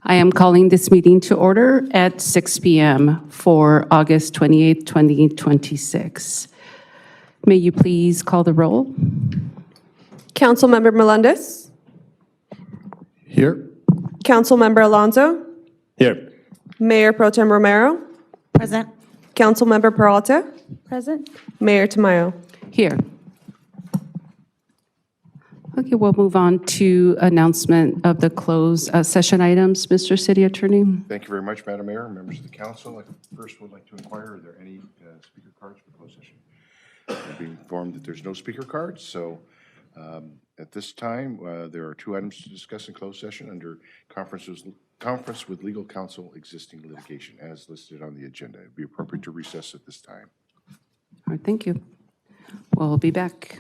I am calling this meeting to order at 6 p.m. for August 28, 2026. May you please call the roll? Councilmember Melendez, Here. Councilmember Alonso, Here. Mayor Pro Tem Romero, Present. Councilmember Peralta, Present. Mayor Tamayo. Here. Okay, we'll move on to announcement of the closed session items. Mr. City Attorney. Thank you very much, Madam Mayor, members of the council. I first would like to inquire, are there any speaker cards for closed session? I'm being informed that there's no speaker cards, so at this time, there are two items to discuss in closed session under conference with legal counsel existing litigation as listed on the agenda. It'd be appropriate to recess at this time. All right, thank you. We'll be back.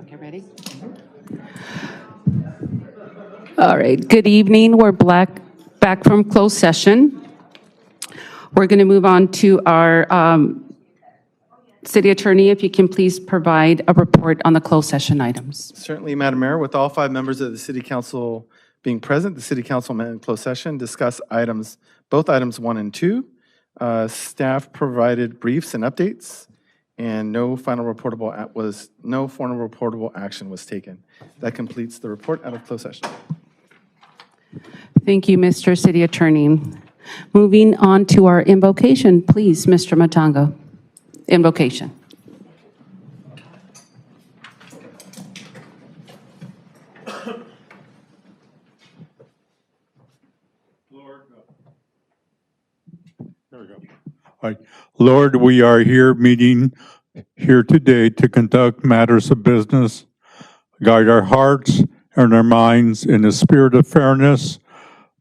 Okay, ready? All right, good evening. We're back from closed session. We're going to move on to our city attorney, if you can please provide a report on the closed session items. Certainly, Madam Mayor. With all 5 members of the City Council being present, the City Council met in closed session, discuss both items 1 and 2. Staff provided briefs and updates, and no formal reportable action was taken. That completes the report out of closed session. Thank you, Mr. City Attorney. Moving on to our invocation, please, Mr. Matango. Invocation. All right. Lord, we are here meeting here today to conduct matters of business, guide our hearts and our minds in a spirit of fairness,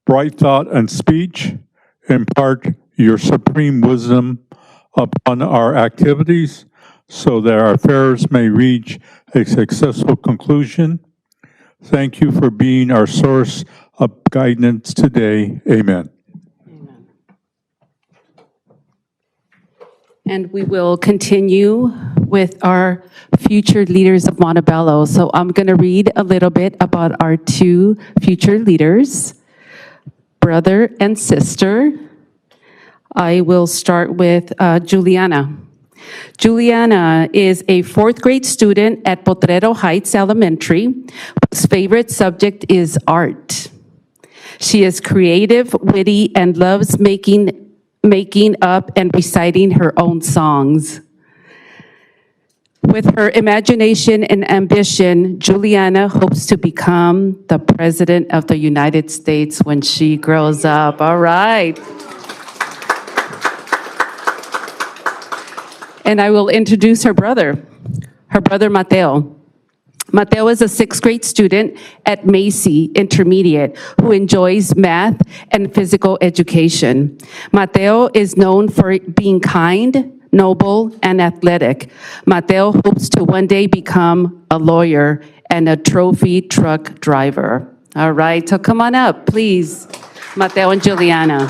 bright thought and speech, impart your supreme wisdom upon our activities so that our affairs may reach a successful conclusion. Thank you for being our source of guidance today. Amen. And we will continue with our future leaders of Montebello. So I'm going to read a little bit about our 2 future leaders, brother and sister. I will start with Juliana. Juliana is a 4th grade student at Potrero Heights Elementary, whose favorite subject is art. She is creative, witty, and loves making up and reciting her own songs. With her imagination and ambition, Juliana hopes to become the President of the United States when she grows up. All right. And I will introduce her brother Mateo. Mateo is a 6th grade student at Macy Intermediate who enjoys math and physical education. Mateo is known for being kind, noble, and athletic. Mateo hopes to one day become a lawyer and a trophy truck driver. All right, so come on up, please, Mateo and Juliana.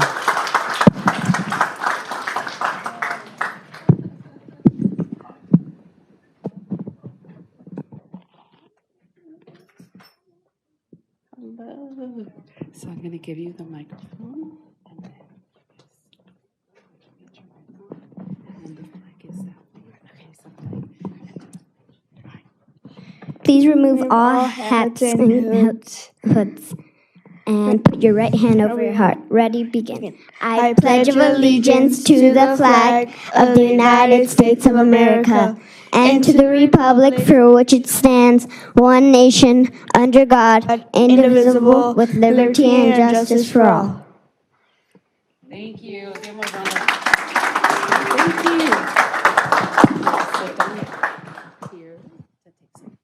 So I'm going to give you the microphone. And the mic is that way. Okay, so Please remove all hats and hoods and put your right hand over your heart. Ready, begin. I pledge allegiance to the flag of the United States of America and to the republic for which it stands, one nation, under God, indivisible, with liberty and justice for all. Thank you. Give them a round of Thank you. Sit down here to take some.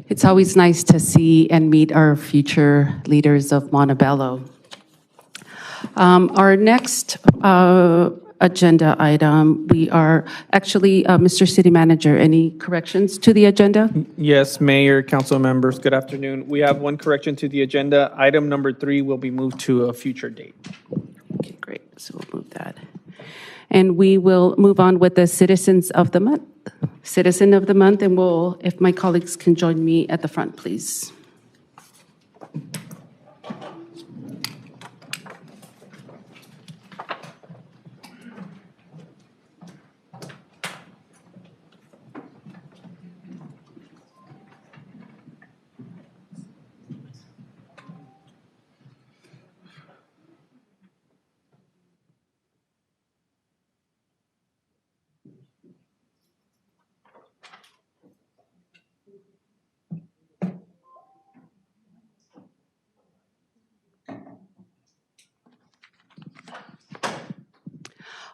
It's always nice to see and meet our future leaders of Montebello. Our next agenda item, we are actually, Mr. City Manager, any corrections to the agenda? Yes, Mayor, council members, good afternoon. We have one correction to the agenda. Item number 3 will be moved to a future date. Okay, great. So we'll move that. And we will move on with the Citizens of the Month. Citizen of the Month, and we'll, if my colleagues can join me at the front, please.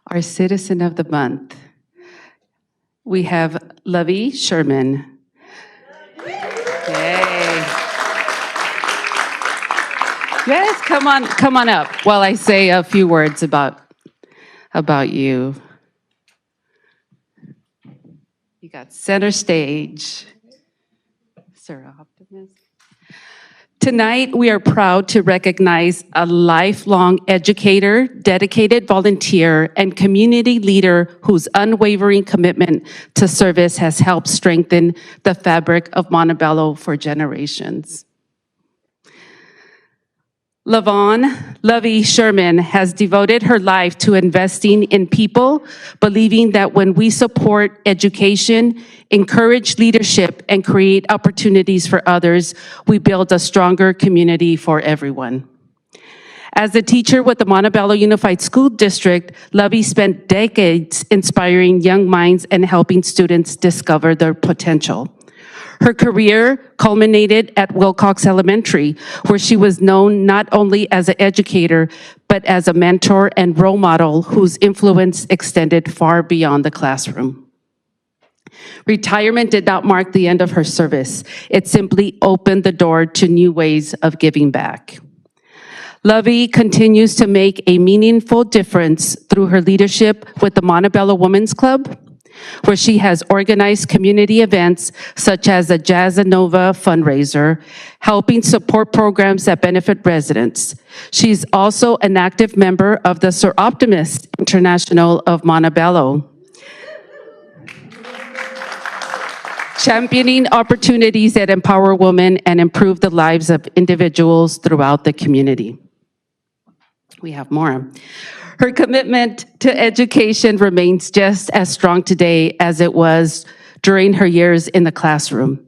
Our Citizen of the Month. We have Lovey Sherman. Yay. Yes, come on up while I say a few words about you. You got center stage. Sir Optimus. Tonight, we are proud to recognize a lifelong educator, dedicated volunteer, and community leader whose unwavering commitment to service has helped strengthen the fabric of Montebello for generations. Lovey Sherman has devoted her life to investing in people, believing that when we support education, encourage leadership, and create opportunities for others, we build a stronger community for everyone. As a teacher with the Montebello Unified School District, Lovey spent decades inspiring young minds and helping students discover their potential. Her career culminated at Wilcox Elementary, where she was known not only as an educator, but as a mentor and role model whose influence extended far beyond the classroom. Retirement did not mark the end of her service. It simply opened the door to new ways of giving back. Lovey continues to make a meaningful difference through her leadership with the Montebello Women's Club, where she has organized community events such as the Jazzanova fundraiser, helping support programs that benefit residents. She's also an active member of the Sir Optimist International of Montebello, championing opportunities that empower women and improve the lives of individuals throughout the community. We have more. Her commitment to education remains just as strong today as it was during her years in the classroom.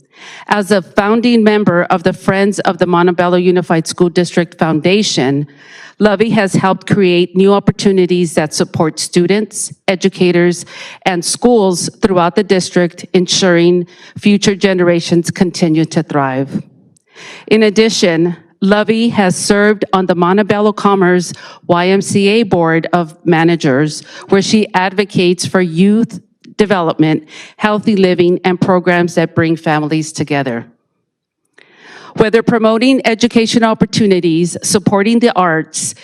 As a founding member of the Friends of the Montebello Unified School District Foundation, Lovey has helped create new opportunities that support students, educators, and schools throughout the district, ensuring future generations continue to thrive. In addition, Lovey has served on the Montebello Commerce YMCA Board of Managers, where she advocates for youth development, healthy living, and programs that bring families together. Whether promoting education opportunities, supporting the arts,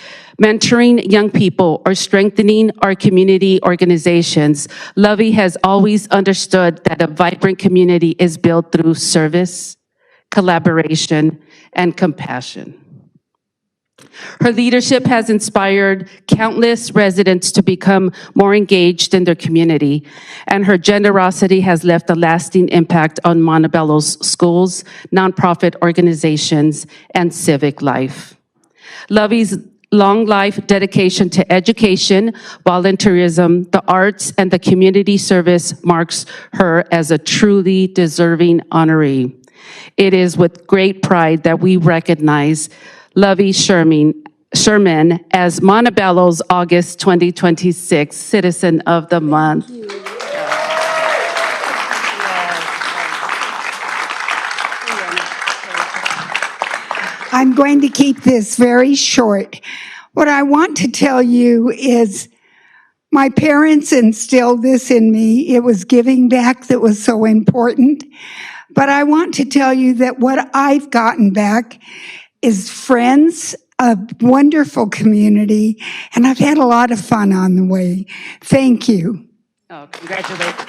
mentoring young people, or strengthening our community organizations, Lovey has always understood that a vibrant community is built through service, collaboration, and compassion. Her leadership has inspired countless residents to become more engaged in their community, and her generosity has left a lasting impact on Montebello's schools, nonprofit organizations, and civic life. Lovey's long life dedication to education, volunteerism, the arts, and the community service marks her as a truly deserving honoree. It is with great pride that we recognize Lovey Sherman as Montebello's August 2026 Citizen of the Month. I'm going to keep this very short. What I want to tell you is my parents instilled this in me. It was giving back that was so important. But I want to tell you that what I've gotten back is friends, a wonderful community, and I've had a lot of fun on the way. Thank you. Oh, congratulations.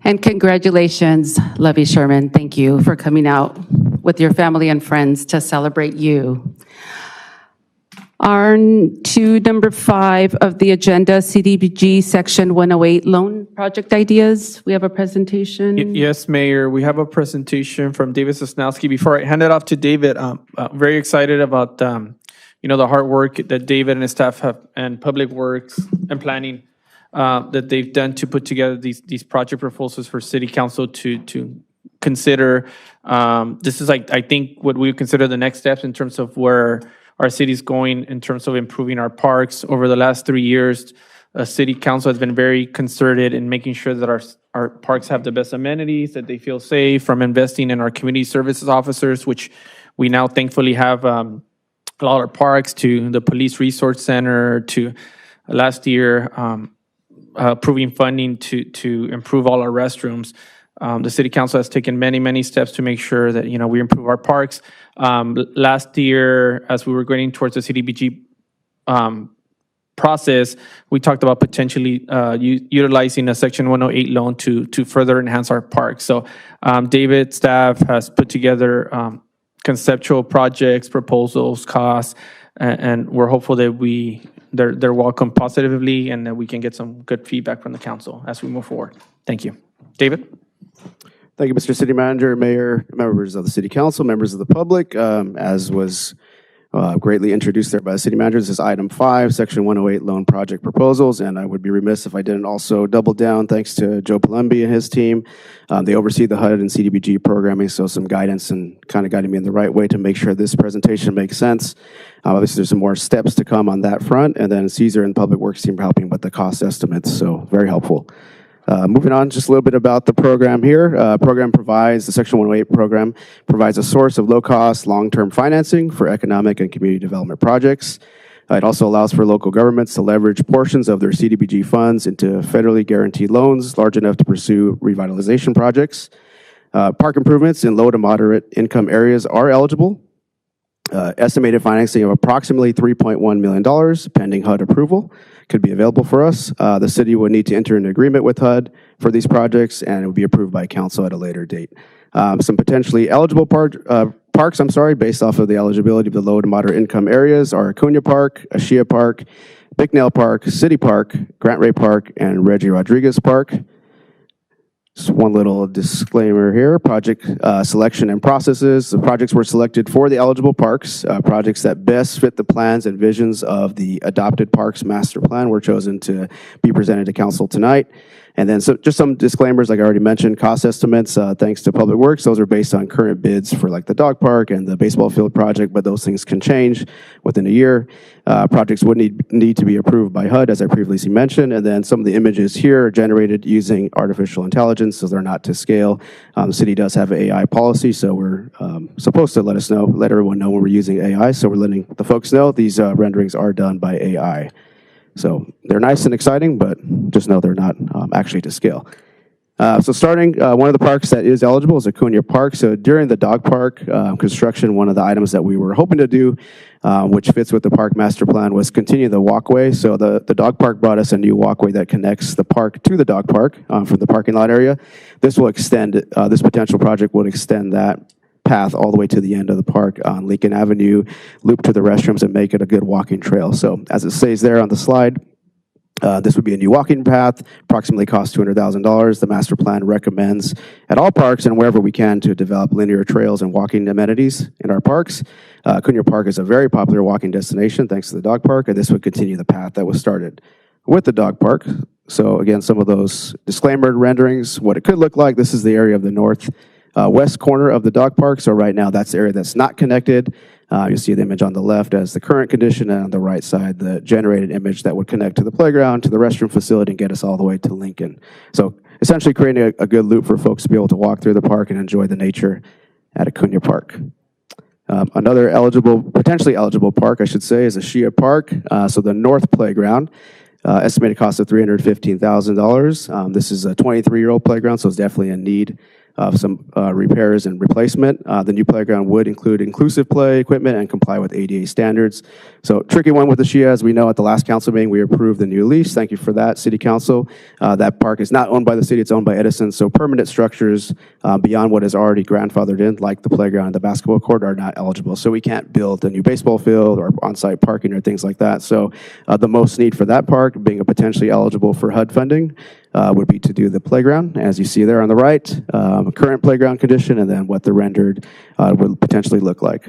And congratulations, Lovey Sherman. Thank you for coming out with your family and friends to celebrate you. On to number 5 of the agenda, CDBG Section 108 Loan Project Ideas. We have a presentation. Yes, Mayor, we have a presentation from David Sosnowski. Before I hand it off to David, I'm very excited about the hard work that David and his staff have, and Public Works and Planning, that they've done to put together these project proposals for City Council to consider. This is, I think, what we consider the next steps in terms of where our city's going in terms of improving our parks. Over the last 3 years, City Council has been very concerted in making sure that our parks have the best amenities, that they feel safe, from investing in our community services officers, which we now thankfully have a lot of parks, to the police resource center, to last year, approving funding to improve all our restrooms. The city council has taken many steps to make sure that, we improve our parks. Last year, as we were going towards the CDBG process, we talked about potentially utilizing a Section 108 loan to further enhance our parks. So David's staff has put together conceptual projects, proposals, costs, and we're hopeful that they're welcomed positively and that we can get some good feedback from the council as we move forward. Thank you. David? Thank you, Mr. City Manager, Mayor, members of the City Council, members of the public. As was greatly introduced there by the City Manager, this is item 5, Section 108 loan project proposals, and I would be remiss if I didn't also double down thanks to Joe Palumbi and his team. They oversee the HUD and CDBG programming, so some guidance and kind of guiding me in the right way to make sure this presentation makes sense. Obviously, there's some more steps to come on that front, and then Caesar and the Public Works team are helping with the cost estimates, so very helpful. Moving on, just a little bit about the program here. The Section 108 program provides a source of low-cost, long-term financing for economic and community development projects. It also allows for local governments to leverage portions of their CDBG funds into federally guaranteed loans large enough to pursue revitalization projects. Park improvements in low to moderate income areas are eligible. Estimated financing of approximately $3.1 million, pending HUD approval, could be available for us. The city would need to enter an agreement with HUD for these projects, and it would be approved by council at a later date. Some potentially eligible parks, based off of the eligibility of the low to moderate income areas are Acuna Park, Ashia Park, Bicknell Park, City Park, Grant Ray Park, and Reggie Rodriguez Park. Just one little disclaimer here, project selection and processes. The projects were selected for the eligible parks. Projects that best fit the plans and visions of the adopted parks master plan were chosen to be presented to council tonight. And then just some disclaimers, like I already mentioned, cost estimates, thanks to Public Works. Those are based on current bids for like the dog park and the baseball field project, but those things can change within a year. Projects would need to be approved by HUD, as I previously mentioned. And then some of the images here are generated using artificial intelligence, so they're not to scale. The city does have an AI policy, so we're supposed to let everyone know when we're using AI. So we're letting the folks know these renderings are done by AI. So they're nice and exciting, but just know they're not actually to scale. So starting, one of the parks that is eligible is Acuna Park. So during the dog park construction, one of the items that we were hoping to do, which fits with the park master plan, was continue the walkway. So the dog park brought us a new walkway that connects the park to the dog park from the parking lot area. This will extend, this potential project would extend that path all the way to the end of the park on Lincoln Avenue, loop to the restrooms, and make it a good walking trail. So as it says there on the slide, this would be a new walking path, approximately cost $200,000. The master plan recommends at all parks and wherever we can to develop linear trails and walking amenities in our parks. Acuna Park is a very popular walking destination thanks to the dog park, and this would continue the path that was started with the dog park. So again, some of those disclaimer renderings, what it could look like. This is the area of the west corner of the dog park. So right now, that's the area that's not connected. You'll see the image on the left as the current condition, and on the right side, the generated image that would connect to the playground, to the restroom facility, and get us all the way to Lincoln. So essentially creating a good loop for folks to be able to walk through the park and enjoy the nature at Acuna Park. Another potentially eligible park, I should say, is Ashia Park. So the north playground, estimated cost of $315,000. This is a 23-year-old playground, so it's definitely in need of some repairs and replacement. The new playground would include inclusive play equipment and comply with ADA standards. So tricky one with the Shia, as we know at the last council meeting, we approved the new lease. Thank you for that, City Council. That park is not owned by the city, it's owned by Edison. So permanent structures beyond what is already grandfathered in, like the playground and the basketball court, are not eligible. So we can't build a new baseball field or on-site parking or things like that. So the most need for that park, being a potentially eligible for HUD funding, would be to do the playground, as you see there on the right, current playground condition, and then what the rendered would potentially look like.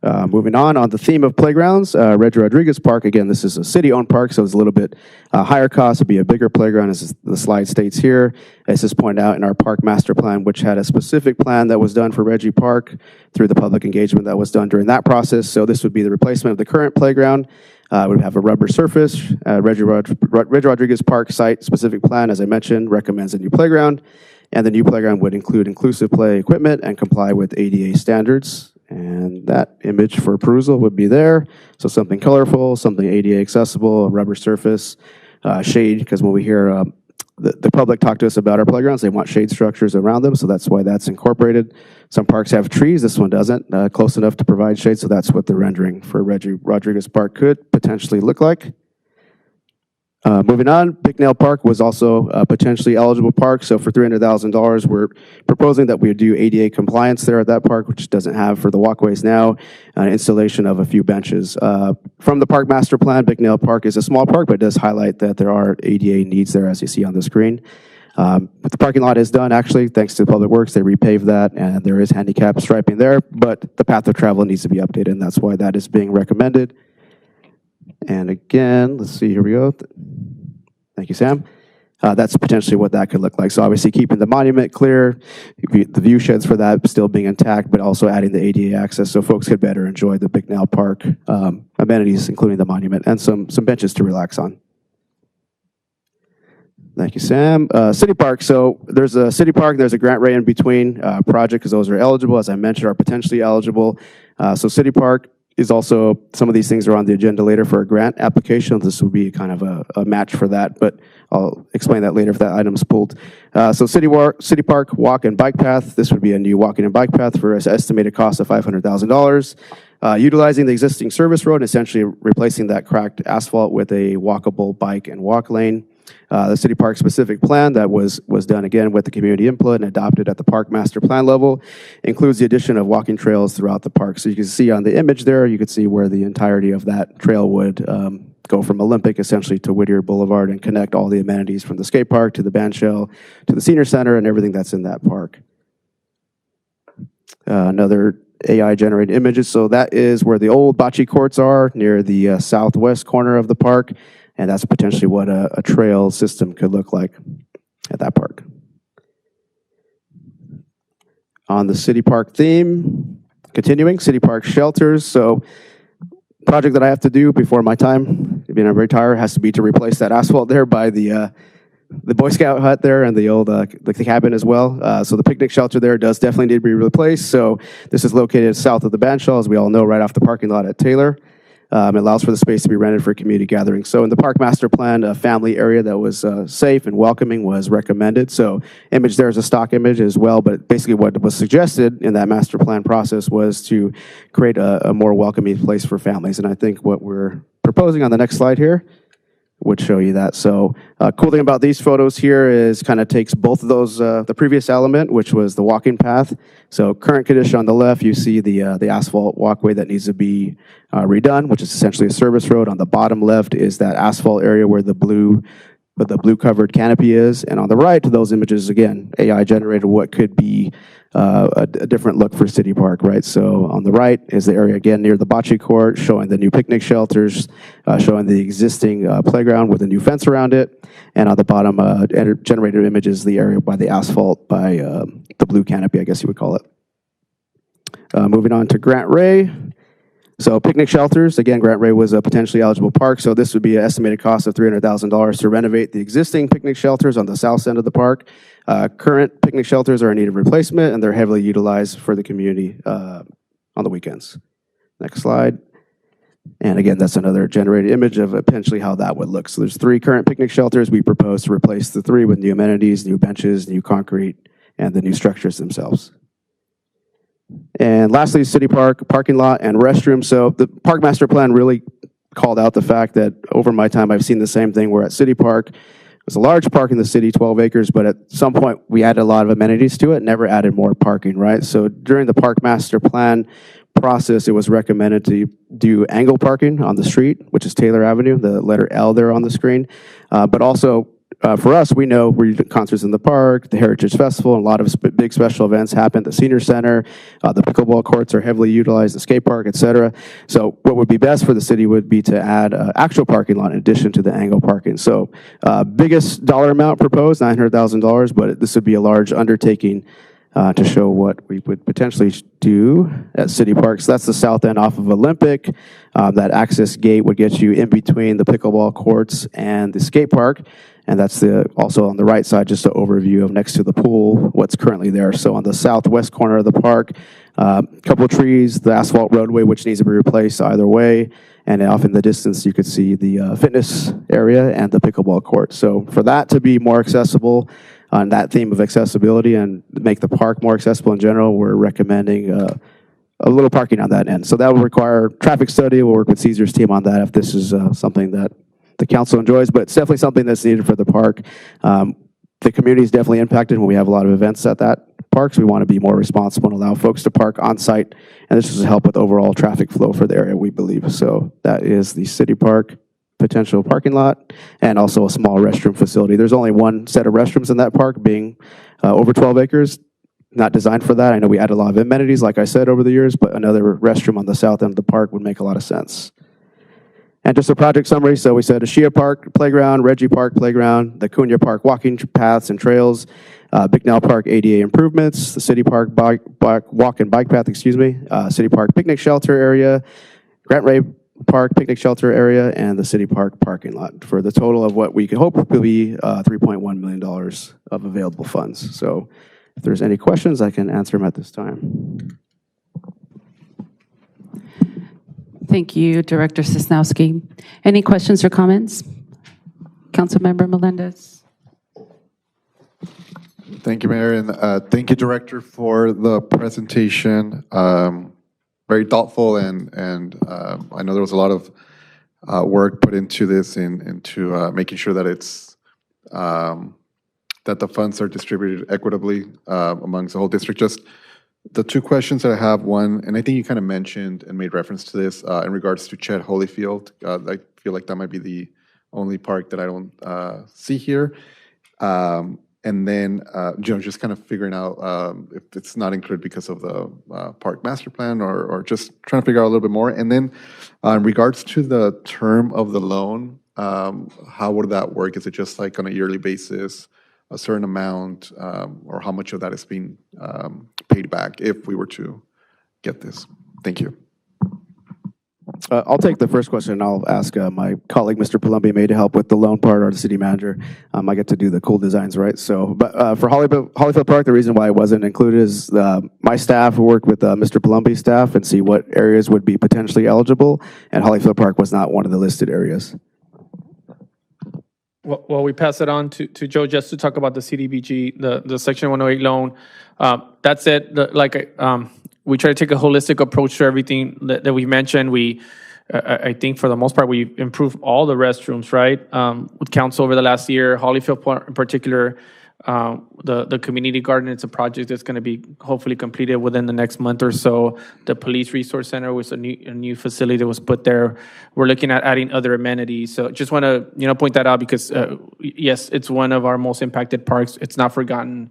Moving on the theme of playgrounds, Reggie Rodriguez Park, again, this is a city-owned park, so it's a little bit higher cost. It'd be a bigger playground, as the slide states here. As is pointed out in our park master plan, which had a specific plan that was done for Reggie Park through the public engagement that was done during that process. So this would be the replacement of the current playground. Would have a rubber surface. Reggie Rodriguez Park site-specific plan, as I mentioned, recommends a new playground, and the new playground would include inclusive play equipment and comply with ADA standards. And that image for perusal would be there. So something colorful, something ADA accessible, a rubber surface. shade, because when we hear the public talk to us about our playgrounds, they want shade structures around them, so that's why that's incorporated. Some parks have trees, this one doesn't, close enough to provide shade, so that's what the rendering for Reggie Rodriguez Park could potentially look like. Moving on, Bicknell Park was also a potentially eligible park, so for $300,000, we're proposing that we would do ADA compliance there at that park, which doesn't have for the walkways now, installation of a few benches. From the park master plan, Bicknell Park is a small park, but it does highlight that there are ADA needs there, as you see on the screen. But the parking lot is done, actually, thanks to Public Works. They repaved that, and there is handicap striping there, but the path of travel needs to be updated, and that's why that is being recommended. And again, let's see, here we go. Thank you, Sam. That's potentially what that could look like. So obviously keeping the monument clear, the view sheds for that still being intact, but also adding the ADA access so folks could better enjoy the Bicknell Park amenities, including the monument, and some benches to relax on. Thank you, Sam. City Park. So there's a City Park, there's a grant rate in between project, because those are eligible, as I mentioned, are potentially eligible. So City Park is also, some of these things are on the agenda later for a grant application. This would be kind of a match for that, but I'll explain that later if that item's pulled. So City Park walk and bike path. This would be a new walking and bike path for an estimated cost of $500,000. Utilizing the existing service road and essentially replacing that cracked asphalt with a walkable bike and walk lane. The City Park specific plan that was done again with the community input and adopted at the park master plan level includes the addition of walking trails throughout the park. So you can see on the image there, you can see where the entirety of that trail would go from Olympic essentially to Whittier Boulevard and connect all the amenities from the skate park to the band shell to the senior center and everything that's in that park. Another AI generated images. So that is where the old bocce courts are near the southwest corner of the park. And that's potentially what a trail system could look like at that park. On the City Park theme, continuing, City Park shelters. So project that I have to do before my time, being a retire, has to be to replace that asphalt there by the Boy Scout hut there and the old the cabin as well. So the picnic shelter there does definitely need to be replaced. So this is located south of the band shell, as we all know, right off the parking lot at Taylor. It allows for the space to be rented for community gatherings. So in the park master plan, a family area that was safe and welcoming was recommended. So image there is a stock image as well, but basically what was suggested in that master plan process was to create a more welcoming place for families. And I think what we're proposing on the next slide here would show you that. So cool thing about these photos here is kind of takes both of those, the previous element, which was the walking path. So current condition on the left, you see the asphalt walkway that needs to be redone, which is essentially a service road. On the bottom left is that asphalt area where the blue covered canopy is. And on the right, those images, again, AI generated what could be a different look for City Park, right? So on the right is the area, again, near the bocce court, showing the new picnic shelters, showing the existing playground with a new fence around it. And on the bottom, generated image is the area by the asphalt, by the blue canopy, I guess you would call it. Moving on to Grant Ray. So picnic shelters, again, Grant Ray was a potentially eligible park, so this would be an estimated cost of $300,000 to renovate the existing picnic shelters on the south end of the park. Current picnic shelters are in need of replacement, and they're heavily utilized for the community on the weekends. Next slide. And again, that's another generated image of potentially how that would look. So there's 3 current picnic shelters. We propose to replace the 3 with new amenities, new benches, new concrete, and the new structures themselves. And lastly, City Park, parking lot and restroom. So the park master plan really called out the fact that over my time, I've seen the same thing where at City Park, it was a large park in the city, 12 acres, but at some point we added a lot of amenities to it, never added more parking, right? So during the park master plan process, it was recommended to do angle parking on the street, which is Taylor Avenue, the letter L there on the screen, but also for us, we know we do concerts in the park, the Heritage Festival, and a lot of big special events happen at the Senior Center. The pickleball courts are heavily utilized, the skate park, et cetera. So what would be best for the city would be to add actual parking lot in addition to the angle parking. So biggest dollar amount proposed, $900,000, but this would be a large undertaking to show what we would potentially do at City Park. So that's the south end off of Olympic. That access gate would get you in between the pickleball courts and the skate park. And that's also on the right side, just an overview of next to the pool, what's currently there. So on the southwest corner of the park, a couple of trees, the asphalt roadway, which needs to be replaced either way, And off in the distance, you could see the fitness area and the pickleball court. So for that to be more accessible, on that theme of accessibility and make the park more accessible in general, we're recommending a little parking on that end. So that will require traffic study. We'll work with Caesar's team on that if this is something that the council enjoys, but it's definitely something that's needed for the park. The community is definitely impacted when we have a lot of events at that park, so we want to be more responsible and allow folks to park on site, and this will help with overall traffic flow for the area, we believe. So that is the city park potential parking lot and also a small restroom facility. There's only one set of restrooms in that park, being over 12 acres. Not designed for that. I know we add a lot of amenities, like I said, over the years, but another restroom on the south end of the park would make a lot of sense. And just a project summary, so we said Ashia Park Playground, Reggie Park Playground, the Cunha Park walking paths and trails, Bicknell Park ADA improvements, the City Park walk and bike path, City Park picnic shelter area, Grant Ray Park picnic shelter area, and the City Park parking lot, for the total of what we could hope will be $3.1 million of available funds. So if there's any questions, I can answer them at this time. Thank you, Director Sosnowski. Any questions or comments? Councilmember Melendez. Thank you, Mayor, and thank you, Director, for the presentation. Very thoughtful, and I know there was a lot of work put into this, into making sure that it's that the funds are distributed equitably amongst the whole district. Just the two questions that I have, one, and I think you kind of mentioned and made reference to this in regards to Chet Holyfield. I feel like that might be the only park that I don't see here. And then, just kind of figuring out if it's not included because of the park master plan, or just trying to figure out a little bit more. And then, in regards to the term of the loan, how would that work? Is it just like on a yearly basis, a certain amount, or how much of that is being paid back if we were to get this? Thank you. I'll take the first question, and I'll ask my colleague, Mr. Palumbi, to help with the loan part, or the city manager. I get to do the cool designs, right? So, but for Holyfield Park, the reason why it wasn't included is my staff worked with Mr. Palumbi's staff and see what areas would be potentially eligible, and Holyfield Park was not one of the listed areas. Well, we pass it on to Joe just to talk about the CDBG, the Section 108 loan. That's it. We try to take a holistic approach to everything that we mentioned. I think for the most part, we improved all the restrooms, right? With council over the last year, Holyfield Park in particular, the community garden, it's a project that's going to be hopefully completed within the next month or so. The police resource center was a new facility that was put there. We're looking at adding other amenities. So just want to point that out, because yes, it's one of our most impacted parks. It's not forgotten,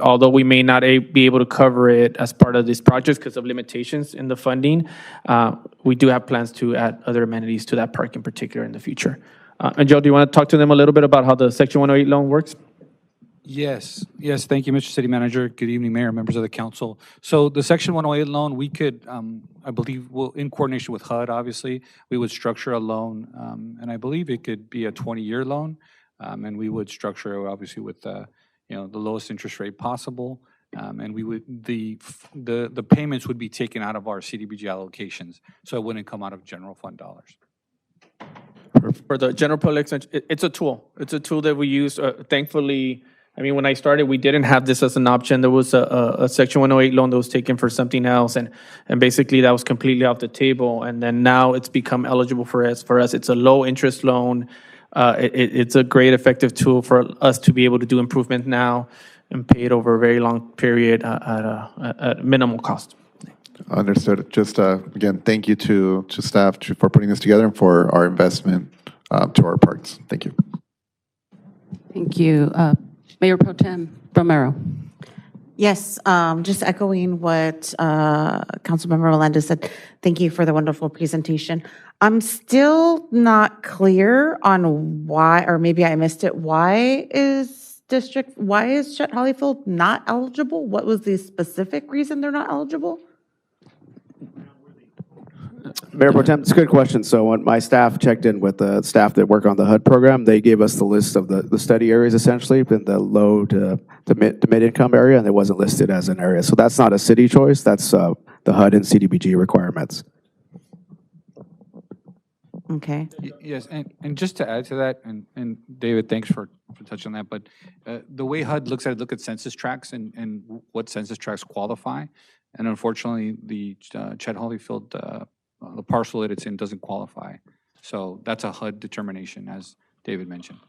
although we may not be able to cover it as part of this project because of limitations in the funding, we do have plans to add other amenities to that park in particular in the future. And Joe, do you want to talk to them a little bit about how the Section 108 loan works? Yes. Thank you, Mr. City Manager. Good evening, Mayor, members of the council. So the Section 108 loan, we could, I believe, in coordination with HUD, obviously, we would structure a loan, and I believe it could be a 20-year loan, and we would structure it, obviously, with the lowest interest rate possible, and we would the payments would be taken out of our CDBG allocations, so it wouldn't come out of general fund dollars. For the general public, it's a tool. It's a tool that we use. Thankfully, I mean, when I started, we didn't have this as an option. There was a Section 108 loan that was taken for something else, and basically that was completely off the table. And then now it's become eligible for us. It's a low interest loan. It's a great effective tool for us to be able to do improvement now and pay it over a very long period at minimal cost. Understood. Just again, thank you to staff for putting this together and for our investment to our parks. Thank you. Thank you. Mayor Pro Tem Romero. Yes, just echoing what Councilmember Melendez said. Thank you for the wonderful presentation. I'm still not clear on why, or maybe I missed it. Why is Chet Holyfield not eligible? What was the specific reason they're not eligible? Mayor Pro Tem, it's a good question. So when my staff checked in with the staff that work on the HUD program, they gave us the list of the study areas, essentially, in the low to mid-income area, and it wasn't listed as an area. So that's not a city choice. That's the HUD and CDBG requirements. Okay. Yes, and just to add to that, and David, thanks for touching on that, but the way HUD looks at it, look at census tracts and what census tracts qualify. And unfortunately, the Chet Holyfield, the parcel that it's in doesn't qualify. So that's a HUD determination, as David mentioned.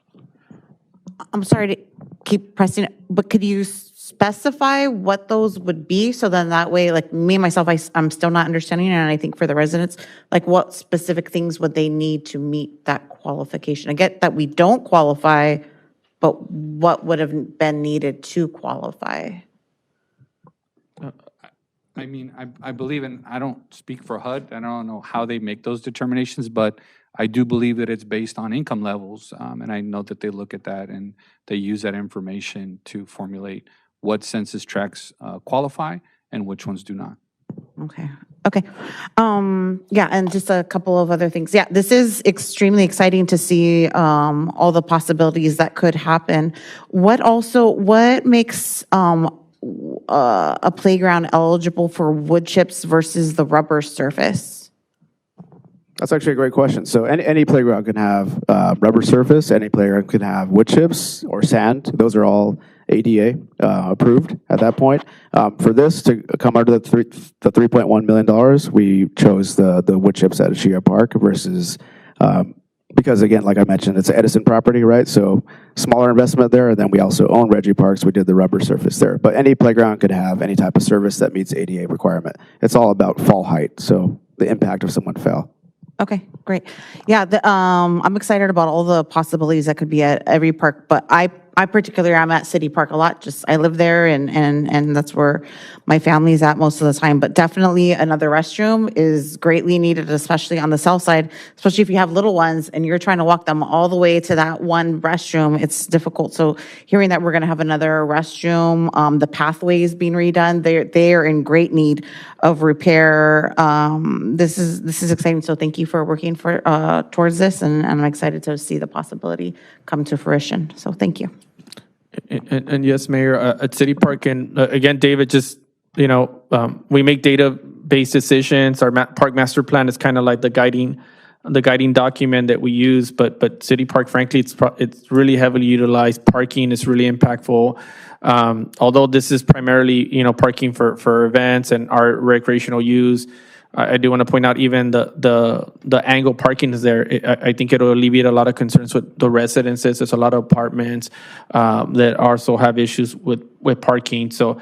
I'm sorry to keep pressing it, but could you specify what those would be? So then that way, like me, myself, I'm still not understanding it, and I think for the residents, like what specific things would they need to meet that qualification? I get that we don't qualify, but what would have been needed to qualify? I mean, I believe in, I don't speak for HUD, and I don't know how they make those determinations, but I do believe that it's based on income levels, and I know that they look at that and they use that information to formulate what census tracts qualify and which ones do not. Okay. Okay. Yeah, and just a couple of other things. Yeah, this is extremely exciting to see all the possibilities that could happen. What makes a playground eligible for wood chips versus the rubber surface? That's actually a great question. So any playground can have rubber surface, any playground can have wood chips or sand. Those are all ADA approved at that point. For this to come under the $3.1 million, we chose the wood chips at Ashia Park versus, because again, like I mentioned, it's an Edison property, right? So smaller investment there, and then we also own Reggie Parks. We did the rubber surface there. But any playground could have any type of surface that meets ADA requirement. It's all about fall height, so the impact if someone fell. Okay, great. Yeah, I'm excited about all the possibilities that could be at every park, but I particularly am at City Park a lot. Just I live there, and that's where my family's at most of the time. But definitely another restroom is greatly needed, especially on the south side, especially if you have little ones and you're trying to walk them all the way to that one restroom. It's difficult. So hearing that we're going to have another restroom, the pathways being redone, they are in great need of repair. This is exciting. So thank you for working towards this, and I'm excited to see the possibility come to fruition. So thank you. And yes, Mayor, at City Park, and again, David, just, we make data-based decisions. Our park master plan is kind of like the guiding document that we use, but City Park, frankly, it's really heavily utilized. Parking is really impactful. Although this is primarily, parking for events and our recreational use, I do want to point out even the angle parking is there. I think it'll alleviate a lot of concerns with the residences. There's a lot of apartments that also have issues with parking. So,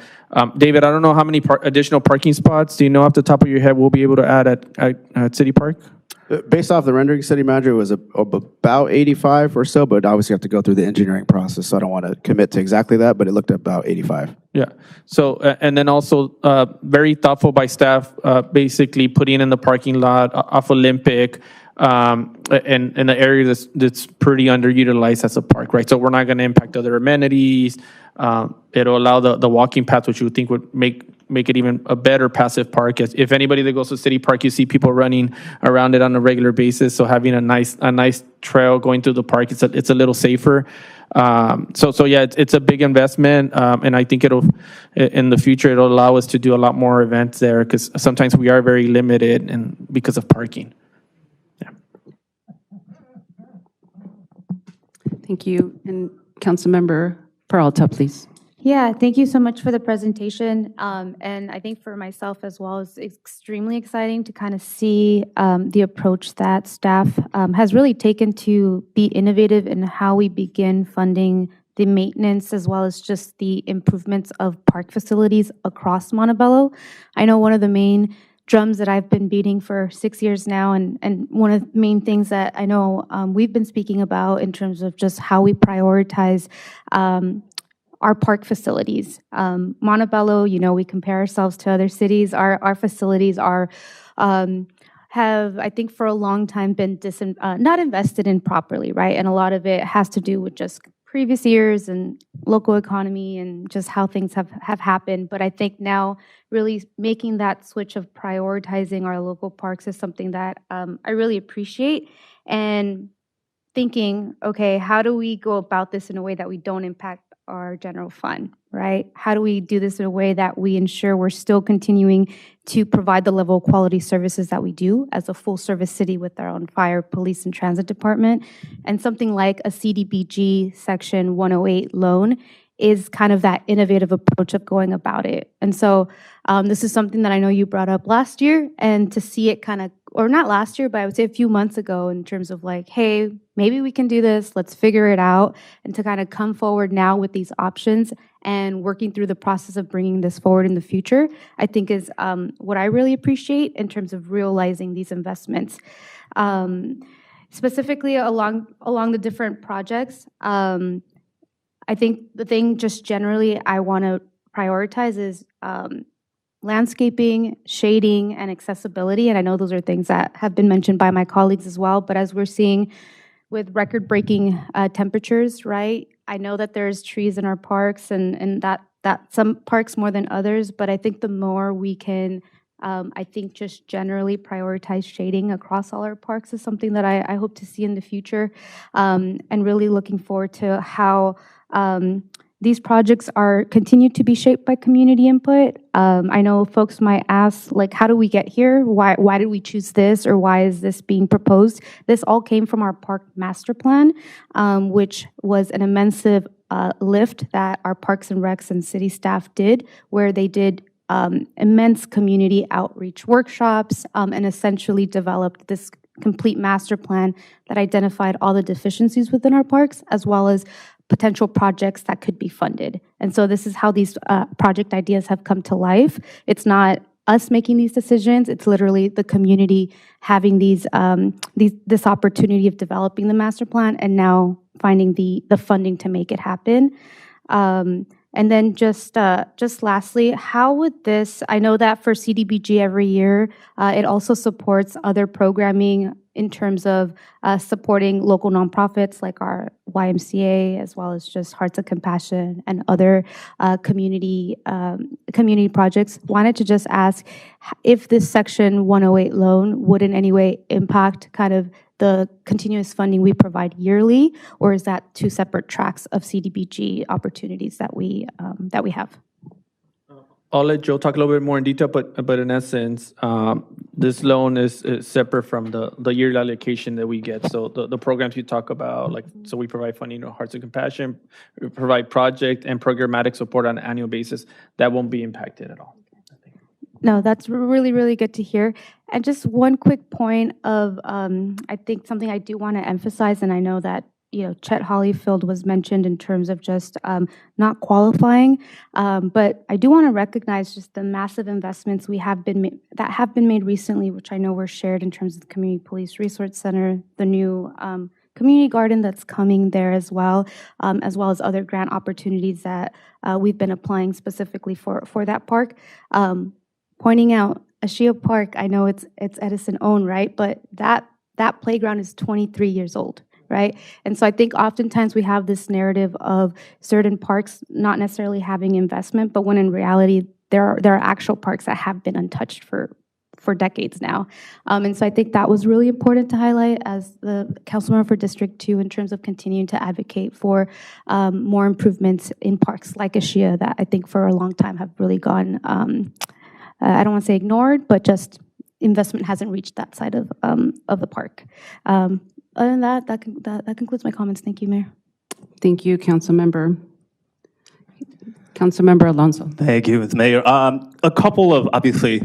David, I don't know how many additional parking spots, do you know off the top of your head, we'll be able to add at City Park? Based off the rendering, city manager, was about 85 or so, but obviously have to go through the engineering process, so I don't want to commit to exactly that, but it looked at about 85. Yeah. So, and then also very thoughtful by staff, basically putting in the parking lot off Olympic, and in the area that's pretty underutilized as a park, right? So we're not going to impact other amenities. It'll allow the walking path, which you would think would make it even a better passive park. If anybody that goes to City Park, you see people running around it on a regular basis. So having a nice trail going through the park, it's a little safer. So yeah, it's a big investment, and I think in the future it'll allow us to do a lot more events there, because sometimes we are very limited and because of parking. Yeah. Thank you. And Councilmember Peralta, please. Yeah, thank you so much for the presentation. And I think for myself as well, it's extremely exciting to kind of see the approach that staff has really taken to be innovative in how we begin funding the maintenance as well as just the improvements of park facilities across Montebello. I know one of the main drums that I've been beating for 6 years now, and one of the main things that I know we've been speaking about in terms of just how we prioritize our park facilities. Montebello, we compare ourselves to other cities. Our facilities have, I think, for a long time been not invested in properly, right? And a lot of it has to do with just previous years and local economy and just how things have happened. But I think now really making that switch of prioritizing our local parks is something that I really appreciate. And thinking, okay, how do we go about this in a way that we don't impact our general fund? right? How do we do this in a way that we ensure we're still continuing to provide the level of quality services that we do as a full-service city with our own fire, police, and transit department? And something like a CDBG Section 108 loan is kind of that innovative approach of going about it. And so this is something that I know you brought up last year, and to see it kind of, or not last year, but I would say a few months ago, in terms of like, hey, maybe we can do this, let's figure it out, and to kind of come forward now with these options and working through the process of bringing this forward in the future, I think is what I really appreciate in terms of realizing these investments. Specifically along the different projects, I think the thing just generally I want to prioritize is landscaping, shading, and accessibility. And I know those are things that have been mentioned by my colleagues as well, but as we're seeing with record-breaking temperatures, right? I know that there's trees in our parks and that some parks more than others, but I think the more we can, I think just generally prioritize shading across all our parks is something that I hope to see in the future, and really looking forward to how these projects continue to be shaped by community input. I know folks might ask, like, how do we get here? Why did we choose this, or why is this being proposed? This all came from our park master plan, which was an immense lift that our Parks and Recs and city staff did, where they did immense community outreach workshops, and essentially developed this complete master plan that identified all the deficiencies within our parks, as well as potential projects that could be funded. And so this is how these project ideas have come to life. It's not us making these decisions, it's literally the community having this opportunity of developing the master plan and now finding the funding to make it happen. And then just lastly, how would this, I know that for CDBG every year, it also supports other programming in terms of supporting local nonprofits like our YMCA, as well as just Hearts of Compassion and other community projects. Wanted to just ask if this Section 108 loan would in any way impact kind of the continuous funding we provide yearly, or is that two separate tracks of CDBG opportunities that we have? I'll let Joe talk a little bit more in detail, but in essence, this loan is separate from the yearly allocation that we get. So the programs you talk about, like, so we provide funding to Hearts of Compassion, we provide project and programmatic support on an annual basis. That won't be impacted at all. No, that's really, really good to hear. And just one quick point of, I think something I do want to emphasize, and I know that, you know, Chet Hollyfield was mentioned in terms of just not qualifying, but I do want to recognize just the massive investments that have been made recently, which I know were shared in terms of the Community Police Resource Center, the new community garden that's coming there as well as other grant opportunities that we've been applying specifically for that park. Pointing out Ashia Park, I know it's Edison owned, right? But that playground is 23 years old, right? And so I think oftentimes we have this narrative of certain parks not necessarily having investment, but when in reality there are actual parks that have been untouched for decades now. And so I think that was really important to highlight as the councilmember for District 2 in terms of continuing to advocate for more improvements in parks like Ashia that I think for a long time have really gone I don't want to say ignored, but just investment hasn't reached that side of the park. Other than that concludes my comments. Thank you, Mayor. Thank you, Councilmember. Councilmember Alonso. Thank you, Ms. Mayor. A couple of, obviously,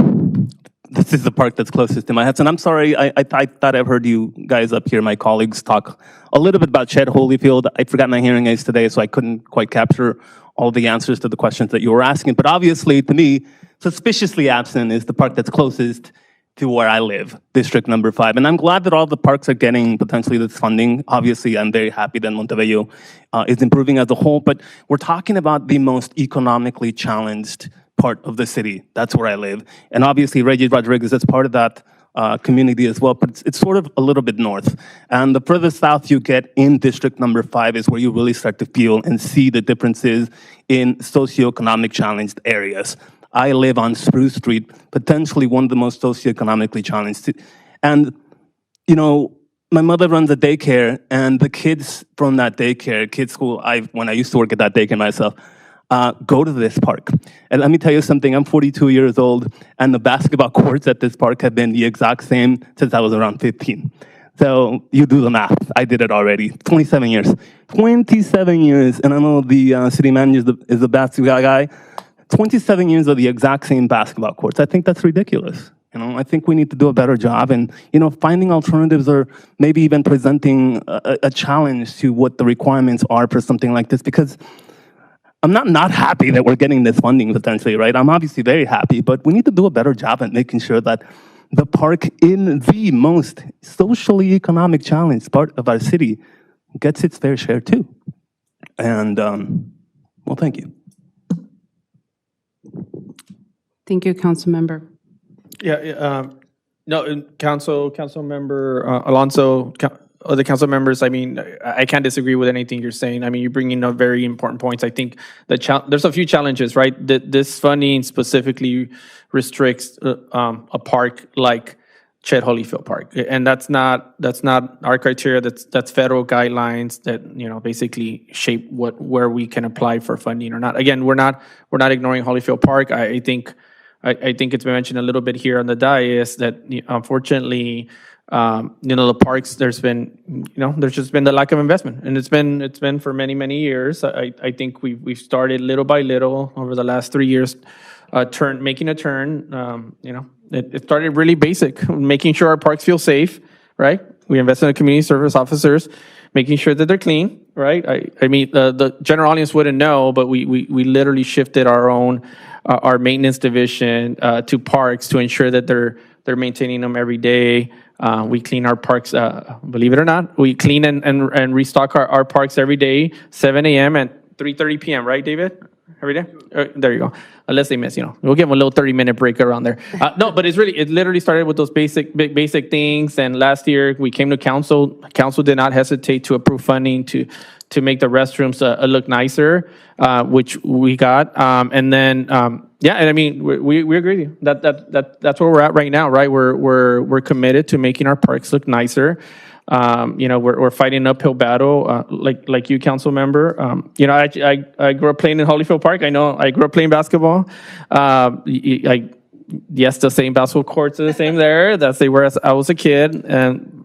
this is the park that's closest to my house, and I'm sorry, I thought I've heard you guys up here, my colleagues, talk a little bit about Chet Holyfield. I forgot my hearing aids today, so I couldn't quite capture all the answers to the questions that you were asking. But obviously, to me, suspiciously absent is the park that's closest to where I live, District Number 5. And I'm glad that all the parks are getting potentially this funding. Obviously, I'm very happy that Montebello is improving as a whole, but we're talking about the most economically challenged part of the city. That's where I live. And obviously, Reggie Rodriguez is part of that community as well, but it's sort of a little bit north. And the further south you get in District Number 5 is where you really start to feel and see the differences in socioeconomic challenged areas. I live on Spruce Street, potentially one of the most socioeconomically challenged. And, you know, my mother runs a daycare, and the kids from that daycare, kids school, when I used to work at that daycare myself, go to this park. And let me tell you something, I'm 42 years old, and the basketball courts at this park have been the exact same since I was around 15. So you do the math. I did it already. 27 years. 27 years, and I know the city manager is the basketball guy. 27 years of the exact same basketball courts. I think that's ridiculous. I think we need to do a better job, and finding alternatives, or maybe even presenting a challenge to what the requirements are for something like this. Because I'm not happy that we're getting this funding potentially, right? I'm obviously very happy, but we need to do a better job at making sure that the park in the most socially economic challenged part of our city gets its fair share too. And, well, thank you. Thank you, council member. No, council member Alonso, other council members, I mean, I can't disagree with anything you're saying. I mean, you're bringing up very important points. I think there's a few challenges, right? This funding specifically restricts a park like Chet Holyfield Park, and that's not our criteria. That's federal guidelines that basically shape where we can apply for funding or not. Again, we're not ignoring Holyfield Park. I think it's been mentioned a little bit here on the dais that unfortunately, the parks, there's just been the lack of investment, and it's been for many years. I think we've started little by little over the last 3 years, making a turn. It started really basic, making sure our parks feel safe, right? We invested in community service officers, making sure that they're clean, right? I mean, the general audience wouldn't know, but we literally shifted our maintenance division to parks to ensure that they're maintaining them every day. We clean our parks, believe it or not. We clean and restock our parks every day, 7 a.m. and 3:30 p.m., right, David? Every day? There you go. Unless they miss, we'll give them a little 30-minute break around there. No, but it literally started with those basic things. And last year we came to council. Council did not hesitate to approve funding to make the restrooms look nicer, which we got. And then, and I mean, we agree with you. That's where we're at right now, right? We're committed to making our parks look nicer. We're fighting an uphill battle, like you, council member. I grew up playing in Holyfield Park. I know I grew up playing basketball. Yes, the same basketball courts are the same there. That's where I was a kid. And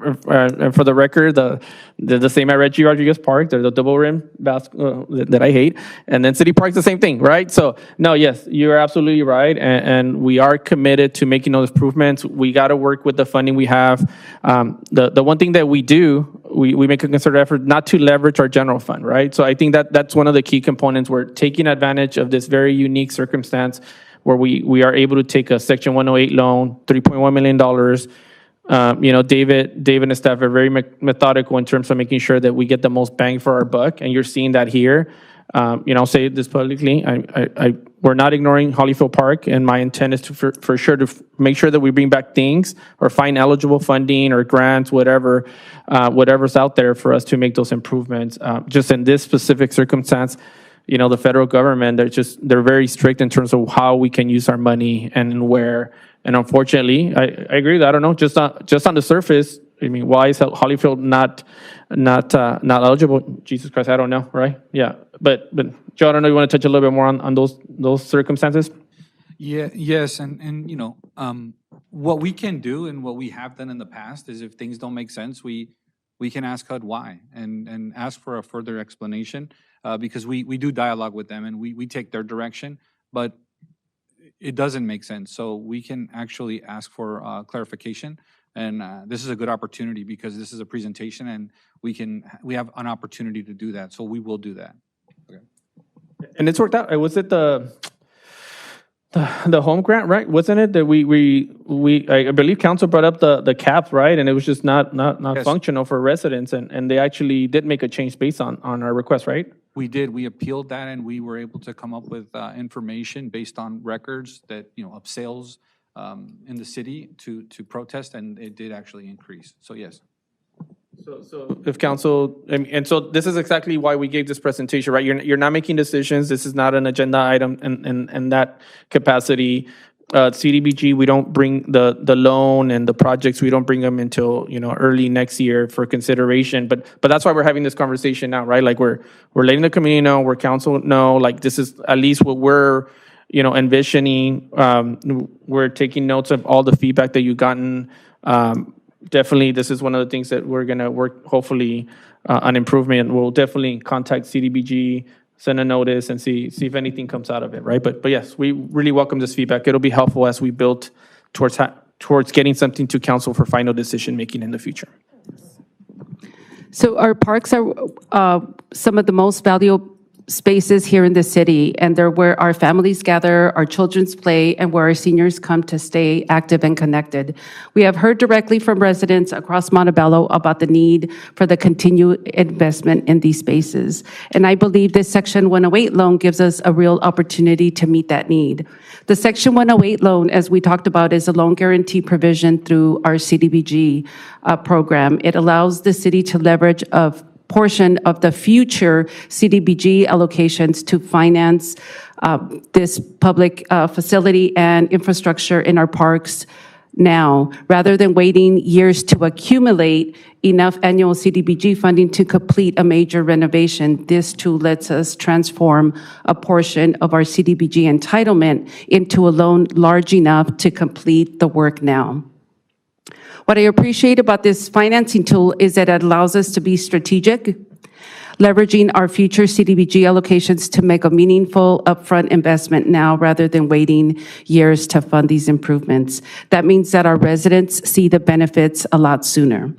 for the record, the same at Reggie Rodriguez Park. They're the double rim basketball that I hate. And then City Park's the same thing, right? So, no, yes, you're absolutely right. And we are committed to making those improvements. We got to work with the funding we have. The one thing that we do, we make a concerted effort not to leverage our general fund, right? So I think that's one of the key components. We're taking advantage of this very unique circumstance where we are able to take a Section 108 loan, $3.1 million. David and his staff are very methodical in terms of making sure that we get the most bang for our buck, and you're seeing that here. I'll say this publicly. We're not ignoring Holyfield Park, and my intent is for sure to make sure that we bring back things or find eligible funding or grants, whatever's out there for us to make those improvements. Just in this specific circumstance, the federal government, they're very strict in terms of how we can use our money and where. And unfortunately, I agree with that. I don't know, just on the surface, I mean, why is Holyfield not eligible? Jesus Christ, I don't know, right? Yeah, but Joe, I don't know, you want to touch a little bit more on those circumstances? Yeah, yes, and what we can do and what we have done in the past is if things don't make sense, we can ask HUD why and ask for a further explanation. Because we do dialogue with them and we take their direction, but it doesn't make sense. So we can actually ask for clarification. And this is a good opportunity because this is a presentation and we have an opportunity to do that. So we will do that. Okay. And it's worked out. Was it the home grant, right? Wasn't it that I believe council brought up the caps, right? And it was just not Yes. functional for residents, and they actually did make a change based on our request, right? We did. We appealed that and we were able to come up with information based on records that, of sales in the city to protest, and it did actually increase. So yes. So if council, and so this is exactly why we gave this presentation, right? You're not making decisions. This is not an agenda item in that capacity. CDBG, we don't bring the loan and the projects, we don't bring them until, early next year for consideration. But that's why we're having this conversation now, right? Like we're letting the community know, we're council know, like this is at least what we're, envisioning. We're taking notes of all the feedback that you've gotten. Definitely, this is one of the things that we're gonna work, hopefully, on improvement. We'll definitely contact CDBG, send a notice, and see if anything comes out of it, right? But yes, we really welcome this feedback. It'll be helpful as we build towards getting something to council for final decision making in the future. So our parks are some of the most valuable spaces here in the city, and they're where our families gather, our children's play, and where our seniors come to stay active and connected. We have heard directly from residents across Montebello about the need for the continued investment in these spaces. And I believe this Section 108 loan gives us a real opportunity to meet that need. The Section 108 loan, as we talked about, is a loan guarantee provision through our CDBG program. It allows the city to leverage a portion of the future CDBG allocations to finance this public facility and infrastructure in our parks now, rather than waiting years to accumulate enough annual CDBG funding to complete a major renovation. This tool lets us transform a portion of our CDBG entitlement into a loan large enough to complete the work now. What I appreciate about this financing tool is that it allows us to be strategic, leveraging our future CDBG allocations to make a meaningful upfront investment now rather than waiting years to fund these improvements. That means that our residents see the benefits a lot sooner.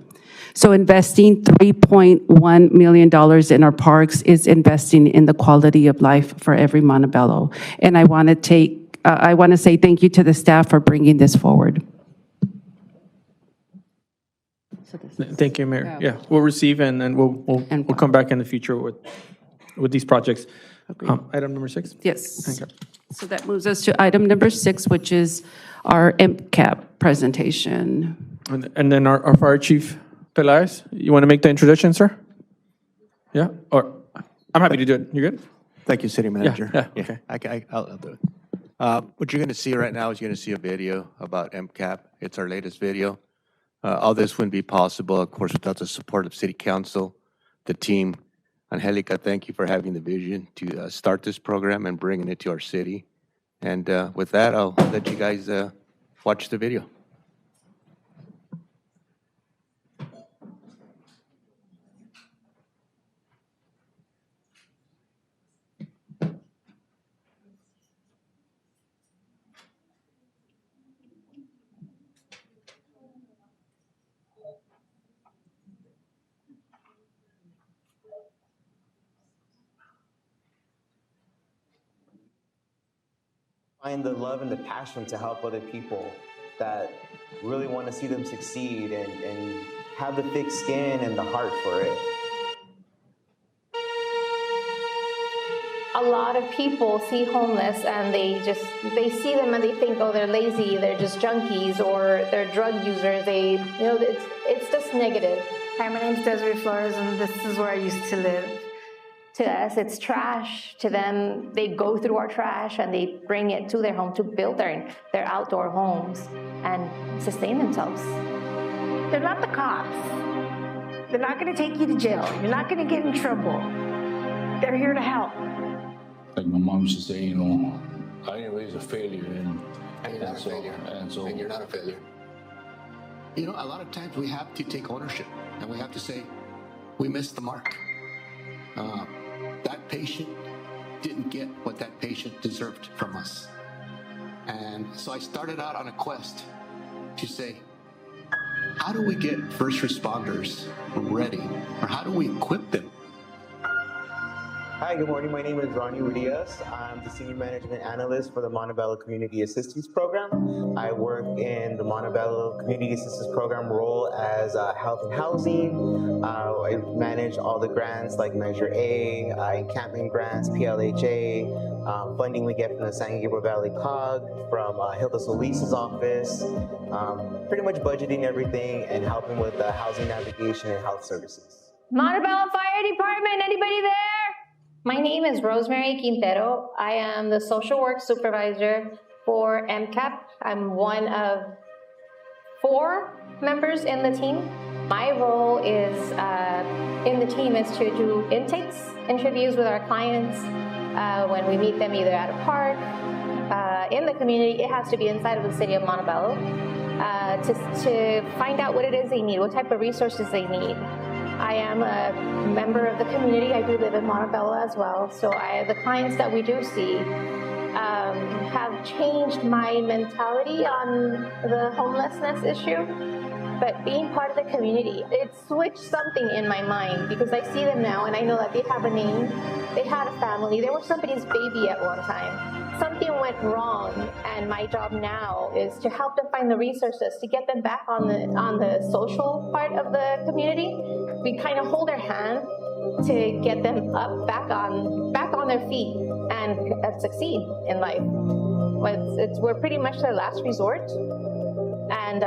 So investing $3.1 million in our parks is investing in the quality of life for every Montebello. And I want to say thank you to the staff for bringing this forward. Thank you, Mayor. Yeah, we'll receive and then we'll come back in the future with these projects. Item number 6? Yes. Okay. So that moves us to item number 6, which is our MCAP presentation. And then our Fire Chief Pelaez, you want to make the introduction, sir? Yeah, or I'm happy to do it. You good? Thank you, City Manager. Yeah. Okay. I'll do it. What you're going to see right now is you're going to see a video about MCAP. It's our latest video. All this wouldn't be possible, of course, without the support of City Council, the team. Angelica, thank you for having the vision to start this program and bringing it to our city. And with that, I'll let you guys watch the video. Find the love and the passion to help other people that really want to see them succeed and have the thick skin and the heart for it. A lot of people see homeless and they see them and they think, oh, they're lazy, they're just junkies, or they're drug users. It's just negative. Hi, my name's Desiree Flores, and this is where I used to live. To us, it's trash. To them, they go through our trash and they bring it to their home to build their outdoor homes and sustain themselves. They're not the cops. They're not going to take you to jail. You're not going to get in trouble. They're here to help. Like my mom used to say, I didn't raise a failure, and you're not a failure. And you're not a failure. A lot of times we have to take ownership, and we have to say, we missed the mark. That patient didn't get what that patient deserved from us. And so I started out on a quest to say, how do we get first responders ready? Or how do we equip them? Hi, good morning. My name is Ronnie Udias. I'm the Senior Management Analyst for the Montebello Community Assistance Program. I work in the Montebello Community Assistance Program role as health and housing. I manage all the grants like Measure A, encampment grants, PLHA, funding we get from the San Gabriel Valley COG, from Hilda Solis's office, pretty much budgeting everything and helping with housing navigation and health services. Montebello Fire Department, anybody there? My name is Rosemary Quintero. I am the social work supervisor for MCAP. I'm one of 4 members in the team. My role is in the team is to do interviews with our clients when we meet them either at a park, in the community. It has to be inside of the city of Montebello to find out what it is they need, what type of resources they need. I am a member of the community. I do live in Montebello as well. So the clients that we do see have changed my mentality on the homelessness issue. But being part of the community, it switched something in my mind because I see them now and I know that they have a name, they had a family, they were somebody's baby at one time. Something went wrong, and my job now is to help them find the resources to get them back on the social part of the community. We kind of hold their hand to get them back on their feet and succeed in life. We're pretty much their last resort. And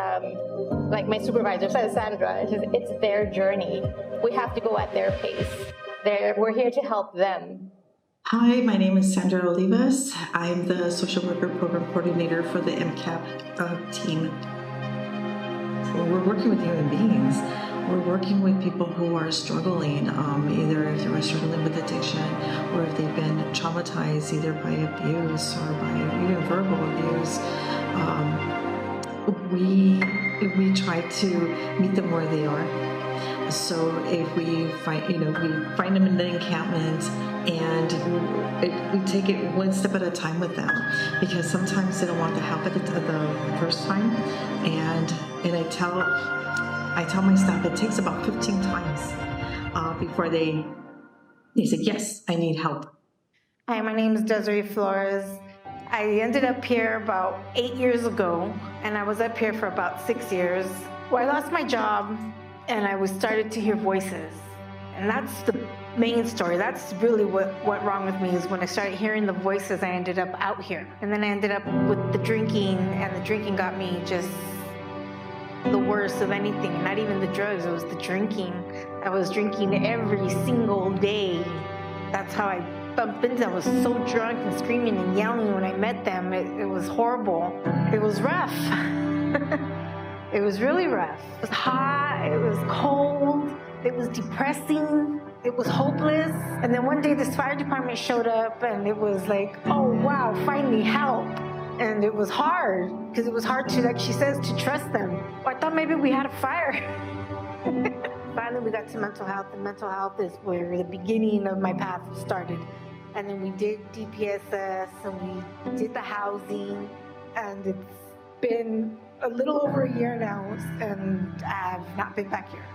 like my supervisor says, Sandra, it's their journey. We have to go at their pace. We're here to help them. Hi, my name is Sandra Olivas. I'm the social worker program coordinator for the MCAP team. We're working with human beings. We're working with people who are struggling, either if they're struggling with addiction or if they've been traumatized either by abuse or by even verbal abuse. We try to meet them where they are. So if we find them in the encampment, and we take it one step at a time with them, because sometimes they don't want the help at the first time, and I tell my staff it takes about 15 times before they say, yes, I need help. Hi, my name is Desiree Flores. I ended up here about 8 years ago, and I was up here for about 6 years. Well, I lost my job, and I started to hear voices. And that's the main story. That's really what went wrong with me, is when I started hearing the voices, I ended up out here. And then I ended up with the drinking, and the drinking got me just the worst of anything. Not even the drugs, it was the drinking. I was drinking every single day. That's how I bumped into them. I was so drunk and screaming and yelling when I met them. It was horrible. It was rough. It was really rough. It was hot, it was cold, it was depressing, it was hopeless. And then one day this fire department showed up, and it was like, oh wow, finally help. And it was hard, because it was hard to, like she says, to trust them. Well, I thought maybe we had a fire. Finally we got to mental health, and mental health is where the beginning of my path started. And then we did DPSS, and we did the housing, and it's been a little over a year now, and I have not been back here.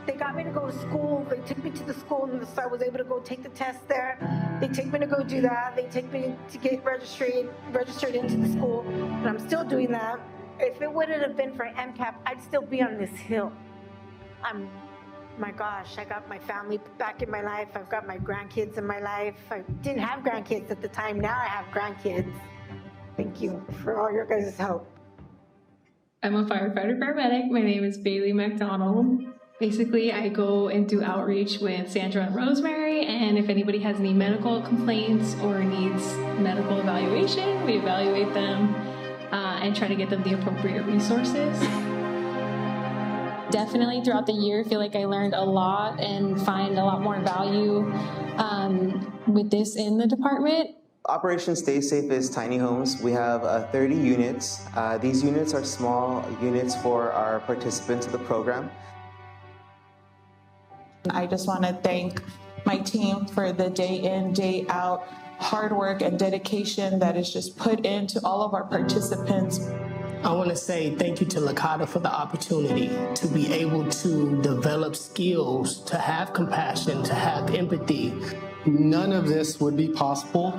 They got me to go to school. They took me to the school, and so I was able to go take the test there. They take me to go do that. They take me to get registered into the school, and I'm still doing that. If it wouldn't have been for MCAP, I'd still be on this hill. My gosh, I got my family back in my life. I've got my grandkids in my life. I didn't have grandkids at the time. Now I have grandkids. Thank you for all your guys' help. I'm a firefighter paramedic. My name is Bailey McDonald. Basically, I go and do outreach with Sandra and Rosemary, and if anybody has any medical complaints or needs medical evaluation, we evaluate them and try to get them the appropriate resources. Definitely throughout the year, I feel like I learned a lot and find a lot more value with this in the department. Operation Stay Safe is tiny homes. We have 30 units. These units are small units for our participants of the program. I just want to thank my team for the day in, day out hard work and dedication that is just put into all of our participants. I want to say thank you to Lakata for the opportunity to be able to develop skills, to have compassion, to have empathy. None of this would be possible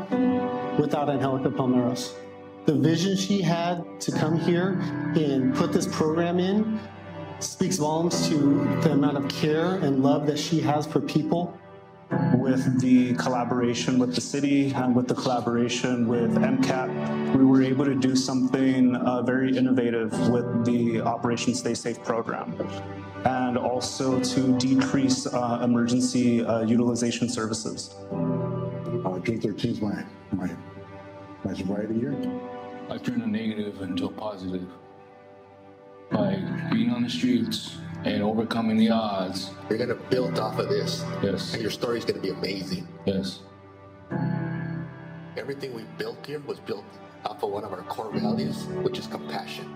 without Angelica Palmeros. The vision she had to come here and put this program in speaks volumes to the amount of care and love that she has for people. With the collaboration with the city and with the collaboration with MCAP, we were able to do something very innovative with the Operation Stay Safe program, and also to decrease emergency utilization services. June 13th is my sobriety year. I turned a negative into a positive by being on the streets and overcoming the odds. You're going to build off of this. Yes. And your story is going to be amazing. Yes. Everything we built here was built off of one of our core values, which is compassion.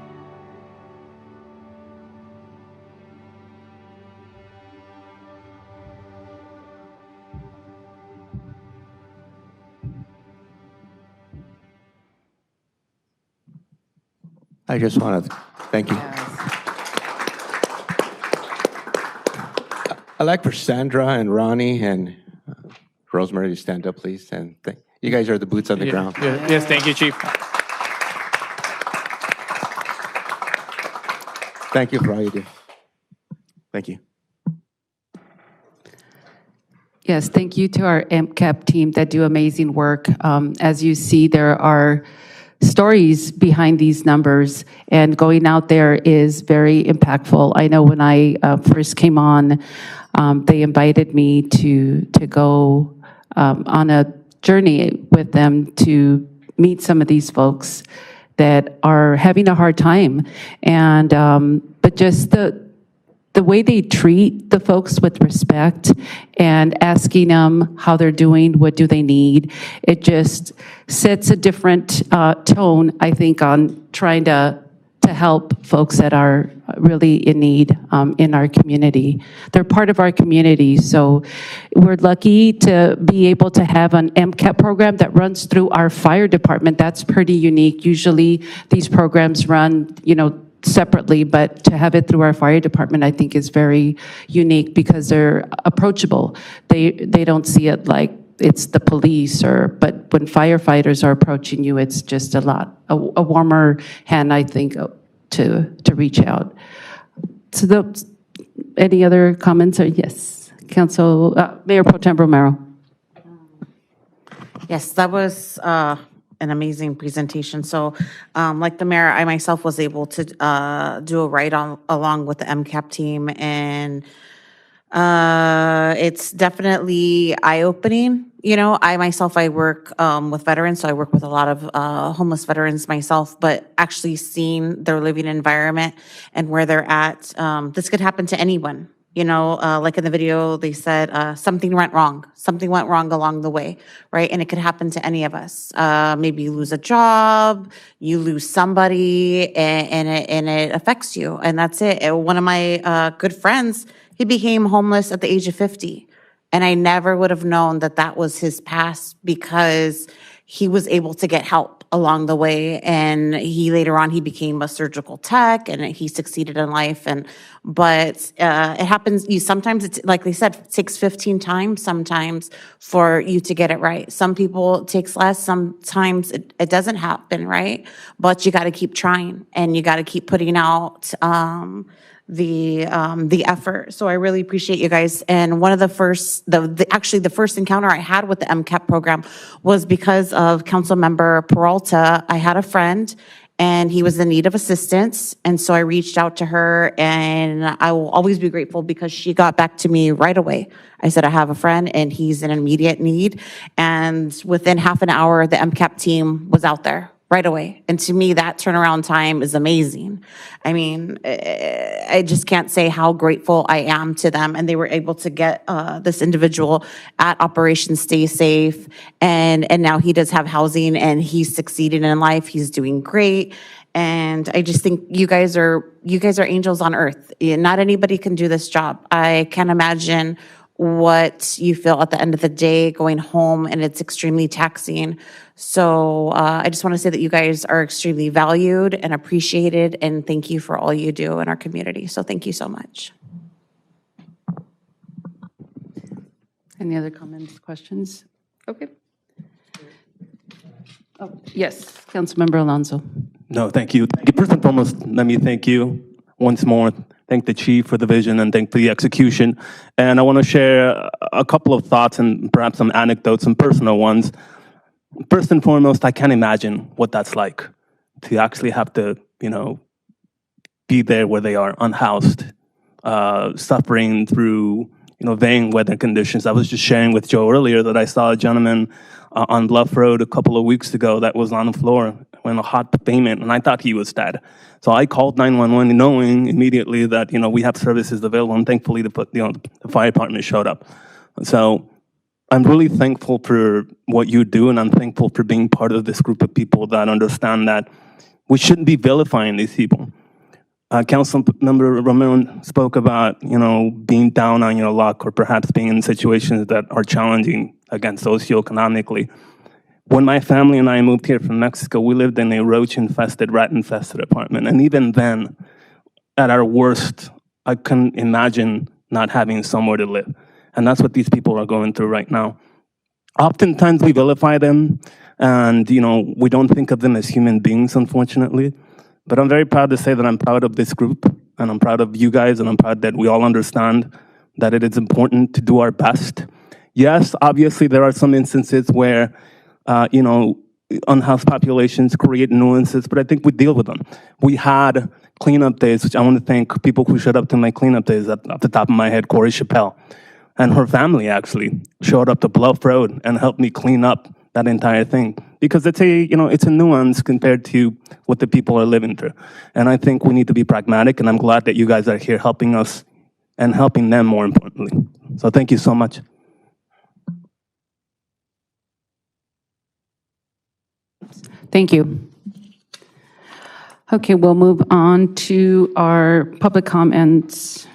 I just want to thank you. I'd like for Sandra and Ronnie and Rosemary to stand up, please. And you guys are the boots on the ground. Yes, thank you, Chief. Thank you for all you do. Thank you. Yes, thank you to our MCAP team that do amazing work. As you see, there are stories behind these numbers, and going out there is very impactful. I know when I first came on, they invited me to go on a journey with them to meet some of these folks that are having a hard time, and but just the way they treat the folks with respect and asking them how they're doing, what do they need, it just sets a different tone, I think, on trying to help folks that are really in need in our community. They're part of our community, so we're lucky to be able to have an MCAP program that runs through our fire department. That's pretty unique. Usually these programs run, separately, but to have it through our fire department, I think is very unique because they're approachable. They don't see it like it's the police but when firefighters are approaching you, it's just a warmer hand, I think, to reach out. So any other comments? Or yes, Mayor Pro Tem Romero. Yes, that was an amazing presentation. So like the mayor, I myself was able to do a ride along with the MCAP team, and it's definitely eye-opening. I work with veterans, so I work with a lot of homeless veterans myself, but actually seeing their living environment and where they're at, this could happen to anyone. Like in the video, they said something went wrong. Something went wrong along the way, right? And it could happen to any of us. Maybe you lose a job, you lose somebody, and it affects you, and that's it. One of my good friends, he became homeless at the age of 50, and I never would have known that was his past because he was able to get help along the way, and later on he became a surgical tech, and he succeeded in life. But it happens. Sometimes it's like they said, it takes 15 times sometimes for you to get it right. Some people it takes less. Sometimes it doesn't happen, right? But you got to keep trying, and you got to keep putting out the effort. So I really appreciate you guys. And one of the first, actually the first encounter I had with the MCAP program was because of Councilmember Peralta. I had a friend and he was in need of assistance. And so I reached out to her, and I will always be grateful because she got back to me right away. I said, I have a friend and he's in immediate need. And within half an hour, the MCAP team was out there right away. And to me, that turnaround time is amazing. I mean, I just can't say how grateful I am to them. And they were able to get this individual at Operation Stay Safe. And now he does have housing, and he's succeeding in life. He's doing great. And I just think you guys are angels on earth. Not anybody can do this job. I can't imagine what you feel at the end of the day going home, and it's extremely taxing. So I just want to say that you guys are extremely valued and appreciated, and thank you for all you do in our community. So thank you so much. Any other comments, questions? Okay. Oh, yes, Councilmember Alonso. No, thank you. First and foremost, let me thank you once more. Thank the chief for the vision and thank for the execution. And I want to share a couple of thoughts and perhaps some anecdotes, some personal ones. First and foremost, I can't imagine what that's like to actually have to, be there where they are, unhoused, suffering through, varying weather conditions. I was just sharing with Joe earlier that I saw a gentleman on Bluff Road a couple of weeks ago that was on the floor in a hot payment, and I thought he was dead. So I called 911 knowing immediately that, we have services available, and thankfully the fire department showed up. So I'm really thankful for what you do, and I'm thankful for being part of this group of people that understand that we shouldn't be vilifying these people. Councilmember Romero spoke about, being down on your luck or perhaps being in situations that are challenging, again, socioeconomically. When my family and I moved here from Mexico, we lived in a roach-infested, rat-infested apartment. And even then, at our worst, I couldn't imagine not having somewhere to live. And that's what these people are going through right now. Oftentimes we vilify them, and we don't think of them as human beings, unfortunately. But I'm very proud to say that I'm proud of this group, and I'm proud of you guys, and I'm proud that we all understand that it is important to do our best. Yes, obviously there are some instances where, unhoused populations create nuances, but I think we deal with them. We had cleanup days, which I want to thank people who showed up to my cleanup days. Off the top of my head, Corey Chappelle and her family actually showed up to Bluff Road and helped me clean up that entire thing, because it's a nuance compared to what the people are living through. And I think we need to be pragmatic, and I'm glad that you guys are here helping us and helping them, more importantly. So thank you so much. Thank you. Okay, we'll move on to our public comments.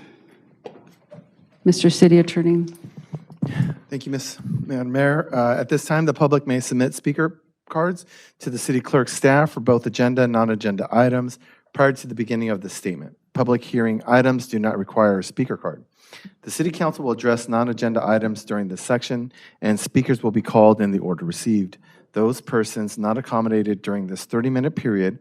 Mr. City Attorney. Thank you, Madam Mayor. At this time, the public may submit speaker cards to the city clerk's staff for both agenda and non-agenda items prior to the beginning of the statement. Public hearing items do not require a speaker card. The City Council will address non-agenda items during this section, and speakers will be called in the order received. Those persons not accommodated during this 30-minute period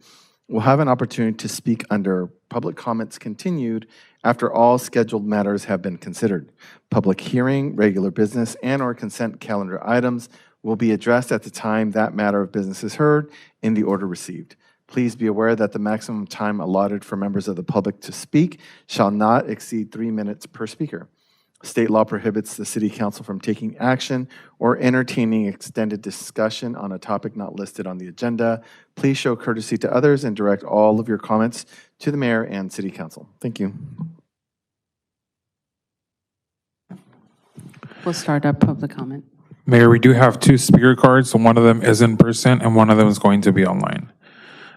will have an opportunity to speak under public comments continued after all scheduled matters have been considered. Public hearing, regular business, and/or consent calendar items will be addressed at the time that matter of business is heard in the order received. Please be aware that the maximum time allotted for members of the public to speak shall not exceed 3 minutes per speaker. State law prohibits the City Council from taking action or entertaining extended discussion on a topic not listed on the agenda. Please show courtesy to others and direct all of your comments to the Mayor and City Council. Thank you. We'll start our public comment. Mayor, we do have 2 speaker cards. One of them is in person and one of them is going to be online.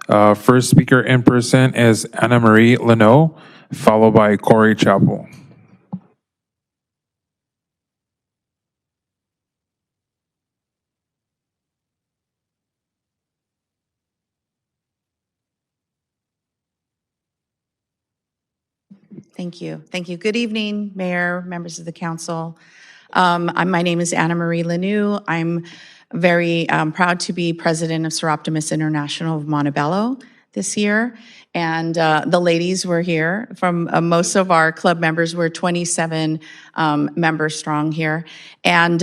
First speaker in person is Anna Marie Leno, followed by Corey Chappell. Thank you. Thank you. Good evening, Mayor, members of the council. My name is Anna Marie Lenu. I'm very proud to be president of Seroptimus International of Montebello this year. And the ladies were here from most of our club members. We're 27 members strong here. And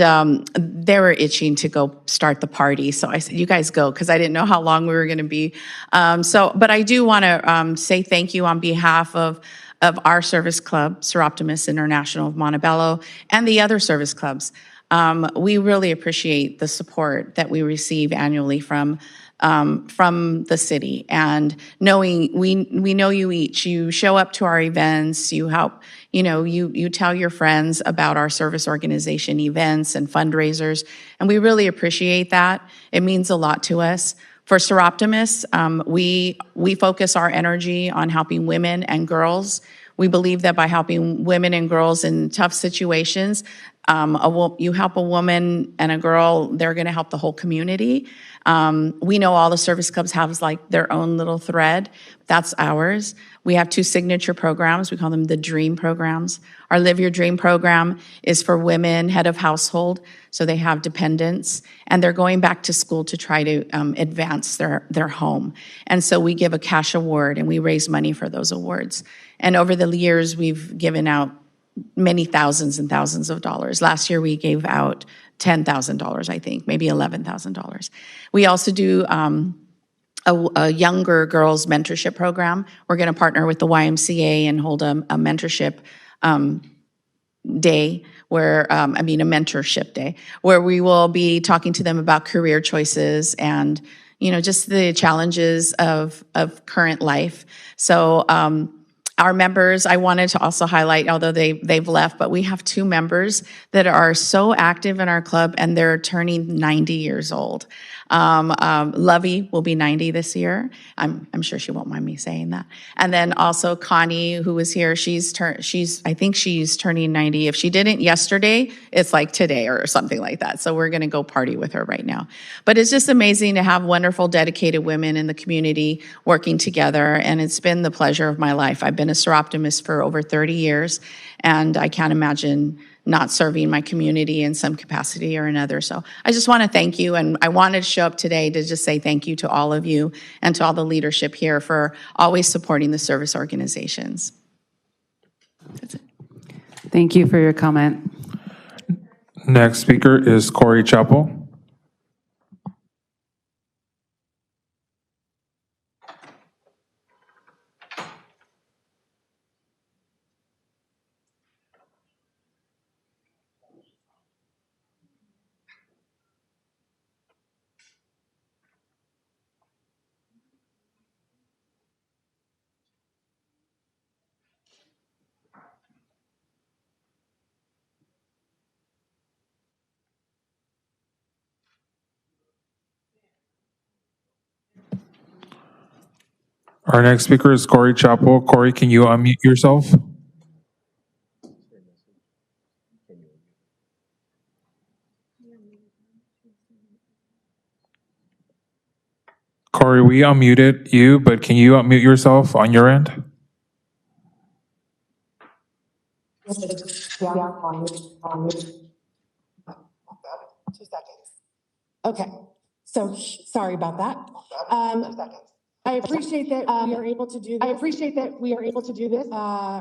they were itching to go start the party. So I said, you guys go, because I didn't know how long we were going to be. But I do want to say thank you on behalf of our service club, Seroptimus International of Montebello, and the other service clubs. We really appreciate the support that we receive annually from the city, and knowing we know you each. You show up to our events. You help. You tell your friends about our service organization events and fundraisers, and we really appreciate that. It means a lot to us. For Seroptimus, we focus our energy on helping women and girls. We believe that by helping women and girls in tough situations, you help a woman and a girl, they're going to help the whole community. We know all the service clubs have like their own little thread. That's ours. We have 2 signature programs. We call them the DREAM programs. Our Live Your Dream program is for women, head of household, so they have dependents, and they're going back to school to try to advance their home. And so we give a cash award, and we raise money for those awards. And over the years, we've given out many thousands and thousands of dollars. Last year, we gave out $10,000, I think, maybe $11,000. We also do a younger girls mentorship program. We're going to partner with the YMCA and hold a mentorship day where, a mentorship day, where we will be talking to them about career choices and, just the challenges of current life. So our members, I wanted to also highlight, although they've left, but we have 2 members that are so active in our club, and they're turning 90 years old. Lovey will be 90 this year. I'm sure she won't mind me saying that. And then also Connie, who was here, I think she's turning 90. If she didn't yesterday, it's like today or something like that. So we're gonna go party with her right now. But it's just amazing to have wonderful, dedicated women in the community working together, and it's been the pleasure of my life. I've been a Seroptimist for over 30 years, and I can't imagine not serving my community in some capacity or another. So I just want to thank you, and I wanted to show up today to just say thank you to all of you and to all the leadership here for always supporting the service organizations. That's it. Thank you for your comment. Next speaker is Corey Chappell. Our next speaker is Corey Chappell. Corey, can you unmute yourself? Corey, we unmuted you, but can you unmute yourself on your end? 2 seconds. Okay, so sorry about that. I appreciate that we are able to do this. I appreciate that we are able to do this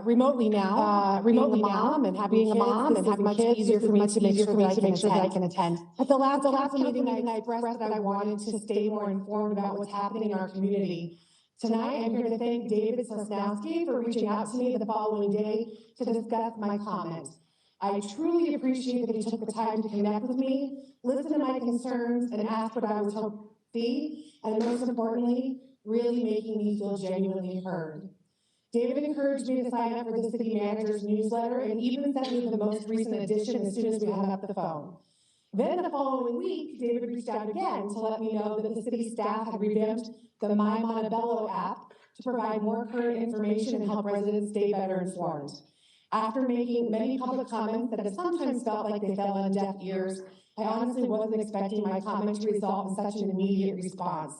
remotely now. Remotely now, and having a mom and having kids, easier for me to make sure that I can attend. At the last meeting, I expressed that I wanted to stay more informed about what's happening in our community. Tonight, I'm here to thank David Sosnowski for reaching out to me the following day to discuss my comment. I truly appreciate that he took the time to connect with me, listen to my concerns, and ask what I was hoping to see, and most importantly, really making me feel genuinely heard. David encouraged me to sign up for the city manager's newsletter and even sent me the most recent edition as soon as we hung up the phone. Then the following week, David reached out again to let me know that the city staff had revamped the My Montebello app to provide more current information and help residents stay better informed. After making many public comments that have sometimes felt like they fell on deaf ears, I honestly wasn't expecting my comment to result in such an immediate response.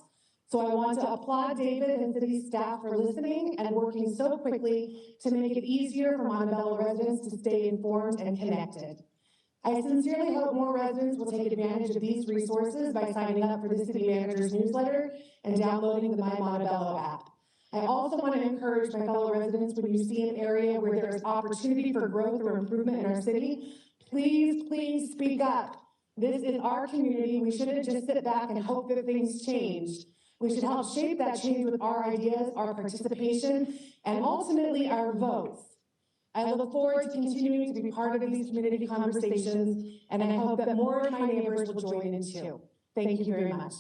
So I want to applaud David and city staff for listening and working so quickly to make it easier for Montebello residents to stay informed and connected. I sincerely hope more residents will take advantage of these resources by signing up for the city manager's newsletter and downloading the My Montebello app. I also want to encourage my fellow residents, when you see an area where there is opportunity for growth or improvement in our city, please speak up. This is our community. We shouldn't just sit back and hope that things change. We should help shape that change with our ideas, our participation, and ultimately our votes. I look forward to continuing to be part of these community conversations, and I hope that more of my neighbors will join in too. Thank you very much.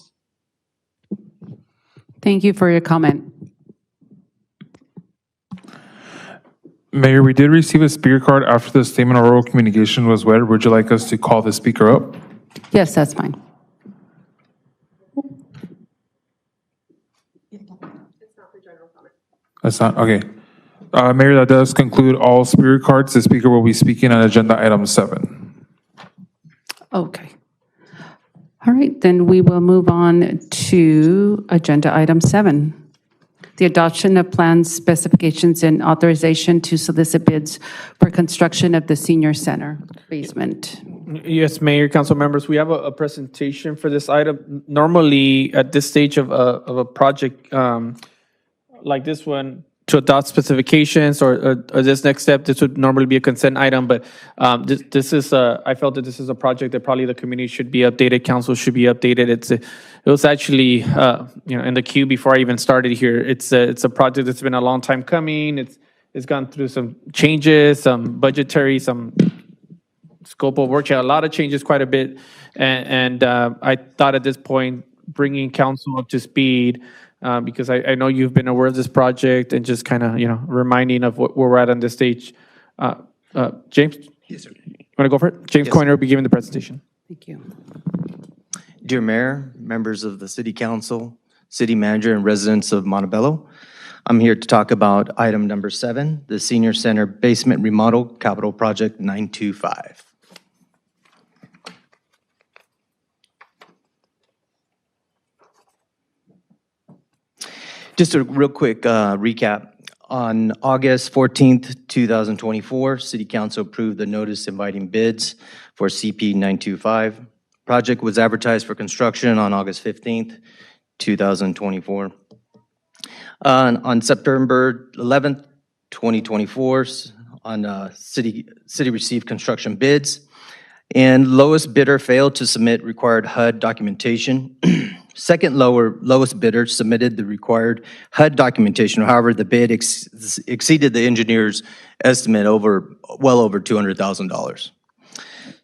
Thank you for your comment. Mayor, we did receive a speaker card after the statement of oral communication was read. Would you like us to call the speaker up? Yes, that's fine. That's not, okay. Mayor, that does conclude all speaker cards. The speaker will be speaking on agenda item 7. Okay. All right, then we will move on to agenda item 7. The adoption of plans, specifications, and authorization to solicit bids for construction of the senior center basement. Yes, Mayor, council members, we have a presentation for this item. Normally, at this stage of a project like this one, to adopt specifications or this next step, this would normally be a consent item, but this is I felt that this is a project that probably the community should be updated, council should be updated. It was actually in the queue before I even started here. It's a project that's been a long time coming. It's gone through some changes, some budgetary, some scope of work, a lot of changes, quite a bit, and I thought at this point bringing council up to speed, because I know you've been aware of this project and just kind of, reminding of where we're at on this stage. James? Yes, sir. You want to go for it? James Yes, Coiner sir. will be giving the presentation. Thank you. Dear Mayor, members of the City Council, City Manager, and residents of Montebello, I'm here to talk about item number 7, the Senior Center Basement Remodel Capital Project 925. Just a real quick recap. On August 14th, 2024, City Council approved the notice inviting bids for CP 925. Project was advertised for construction on August 15th, 2024. On September 11th, 2024, City received construction bids, and lowest bidder failed to submit required HUD documentation. Second lowest bidder submitted the required HUD documentation. However, the bid exceeded the engineer's estimate well over $200,000.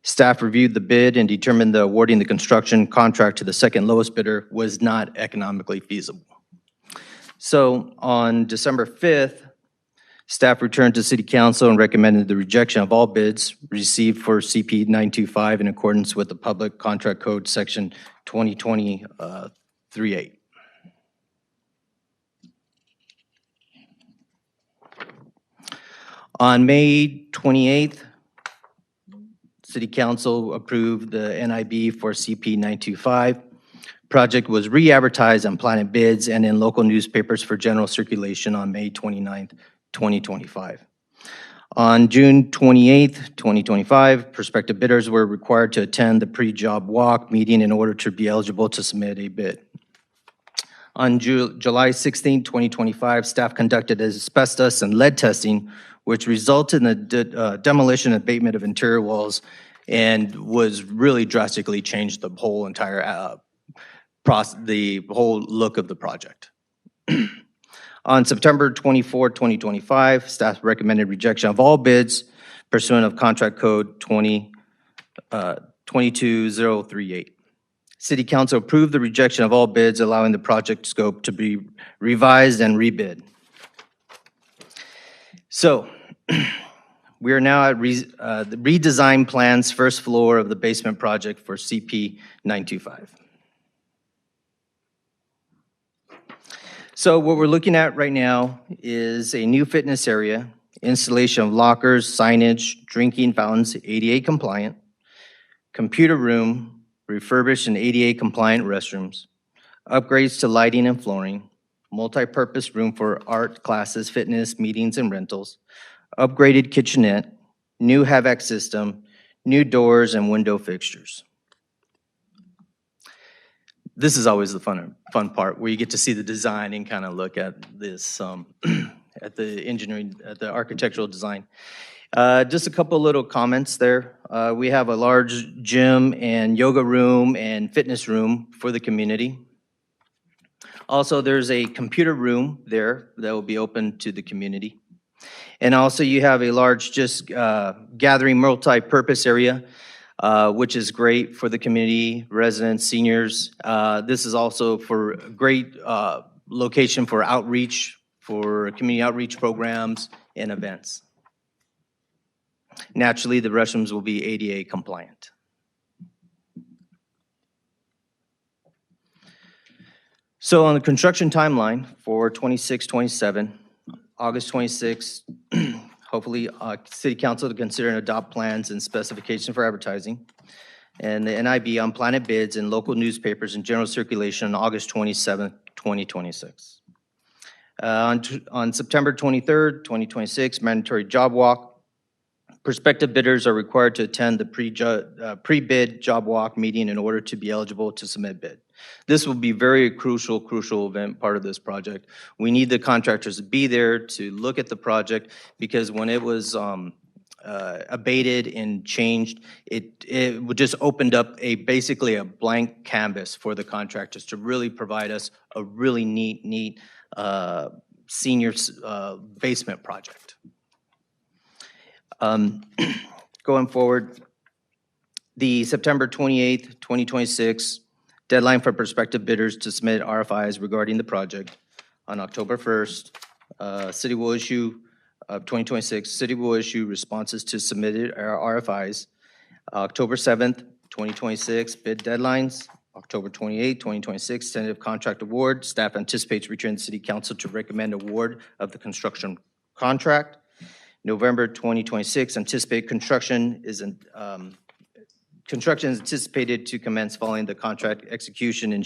Staff reviewed the bid and determined that awarding the construction contract to the second lowest bidder was not economically feasible. So on December 5th, staff returned to City Council and recommended the rejection of all bids received for CP 925 in accordance with the Public Contract Code Section 2020-38. On May 28th, City Council approved the NIB for CP 925. Project was re-advertised on Planet Bids and in local newspapers for general circulation on May 29th, 2025. On June 28th, 2025, prospective bidders were required to attend the pre-job walk meeting in order to be eligible to submit a bid. On July 16th, 2025, staff conducted asbestos and lead testing, which resulted in the demolition and abatement of interior walls and was really drastically changed the whole entire the whole look of the project. On September 24, 2025, staff recommended rejection of all bids pursuant of Contract Code 22038. City Council approved the rejection of all bids, allowing the project scope to be revised and rebid. So, we are now at the redesign plans, first floor of the basement project for CP 925. So what we're looking at right now is a new fitness area, installation of lockers, signage, drinking fountains, ADA compliant, computer room, refurbished and ADA compliant restrooms, upgrades to lighting and flooring, multi-purpose room for art classes, fitness, meetings, and rentals, upgraded kitchenette, new HVAC system, new doors and window fixtures. This is always the fun part, where you get to see the design and kind of look at this, at the engineering, at the architectural design. Just a couple little comments there. We have a large gym and yoga room and fitness room for the community. Also, there's a computer room there that will be open to the community. And also you have a large gathering multi-purpose area, which is great for the community, residents, seniors. This is also for a great location for outreach, for community outreach programs and events. Naturally, the restrooms will be ADA compliant. So on the construction timeline for 26-27, August 26, hopefully City Council to consider and adopt plans and specifications for advertising, and the NIB on Planet Bids in local newspapers and general circulation on August 27, 2026. On September 23rd, 2026, mandatory job walk. Prospective bidders are required to attend the pre-bid job walk meeting in order to be eligible to submit bid. This will be very crucial event, part of this project. We need the contractors to be there to look at the project, because when it was abated and changed, it just opened up basically a blank canvas for the contractors to really provide us a really neat senior basement project. Going forward, the September 28th, 2026 Deadline for prospective bidders to submit RFIs regarding the project on October 1st. City will issue, 2026, city will issue responses to submitted RFIs. October 7th, 2026, bid deadlines. October 28th, 2026, tentative contract award. Staff anticipates returning to City Council to recommend award of the construction contract. November 2026, anticipate construction is anticipated to commence following the contract execution and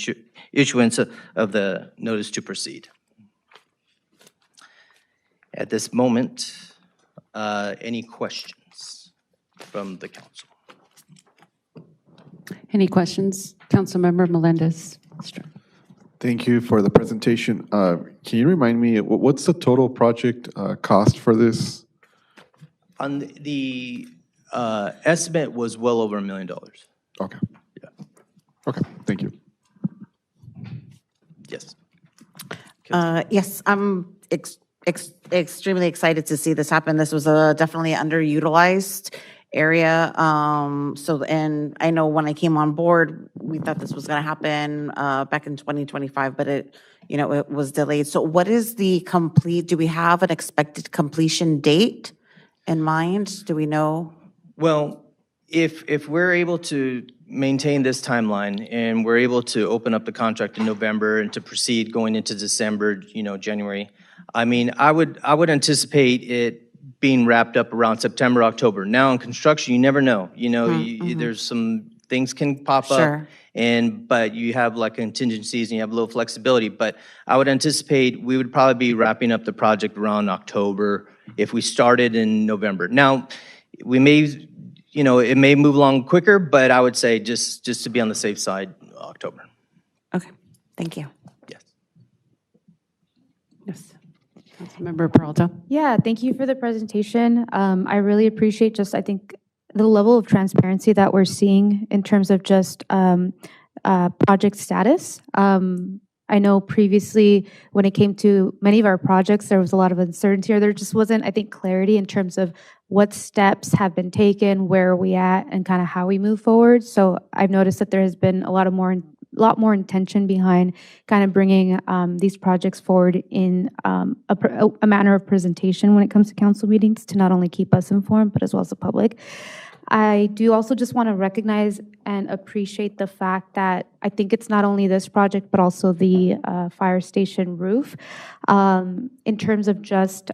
issuance of the notice to proceed. At this moment, any questions from the council? Any questions? Councilmember Melendez. Thank you for the presentation. Can you remind me, what's the total project cost for this? On the estimate was well over $1 million. Okay. Yeah. Okay, thank you. Yes. Yes, I'm extremely excited to see this happen. This was a definitely underutilized area. And I know when I came on board, we thought this was going to happen back in 2025, but it was delayed. So what is the do we have an expected completion date in mind? Do we know? Well, if we're able to maintain this timeline and we're able to open up the contract in November and to proceed going into December, January, I mean, I would anticipate it being wrapped up around September, October. Now in construction, you never know. There's some things can pop up, but you have like contingencies and you have a little flexibility. But I would anticipate we would probably be wrapping up the project around October if we started in November. Now, we may, it may move along quicker, but I would say just to be on the safe side, October. Okay, thank you. Yes. Councilmember Peralta. Yeah, thank you for the presentation. I really appreciate I think, the level of transparency that we're seeing in terms of just project status. I know previously when it came to many of our projects, there was a lot of uncertainty, or there just wasn't, I think, clarity in terms of what steps have been taken, where are we at, and kind of how we move forward. So I've noticed that there has been a lot more intention behind kind of bringing these projects forward in a manner of presentation when it comes to council meetings to not only keep us informed, but as well as the public. I do also just want to recognize and appreciate the fact that I think it's not only this project, but also the fire station roof. In terms of just,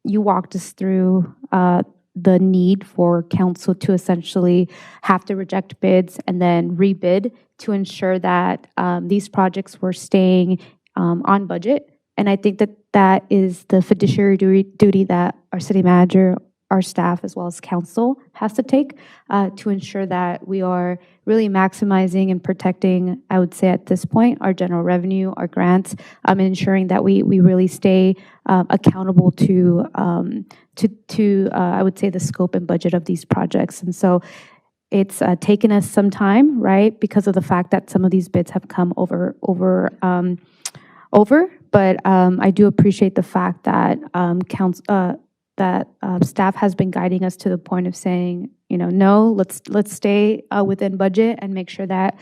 you walked us through the need for council to essentially have to reject bids and then rebid to ensure that these projects were staying on budget. And I think that is the fiduciary duty that our city manager, our staff, as well as council has to take to ensure that we are really maximizing and protecting, I would say at this point, our general revenue, our grants, and ensuring that we really stay accountable to I would say, the scope and budget of these projects. And so it's taken us some time, right, because of the fact that some of these bids have come over. But I do appreciate the fact that staff has been guiding us to the point of saying, no, let's stay within budget and make sure that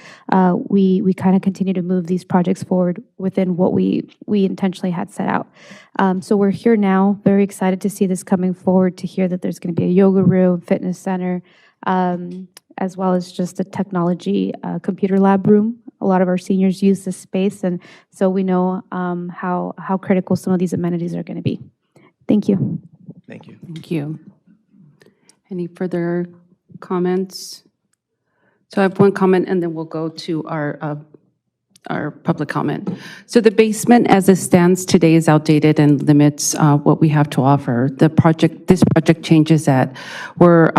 we kind of continue to move these projects forward within what we intentionally had set out. So we're here now, very excited to see this coming forward, to hear that there's going to be a yoga room, fitness center, as well as just a technology computer lab room. A lot of our seniors use this space, and so we know how critical some of these amenities are going to be. Thank you. Thank you. Thank you. Any further comments? So I have one comment, and then we'll go to our public comment. So the basement as it stands today is outdated and limits what we have to offer. This project changes that. We're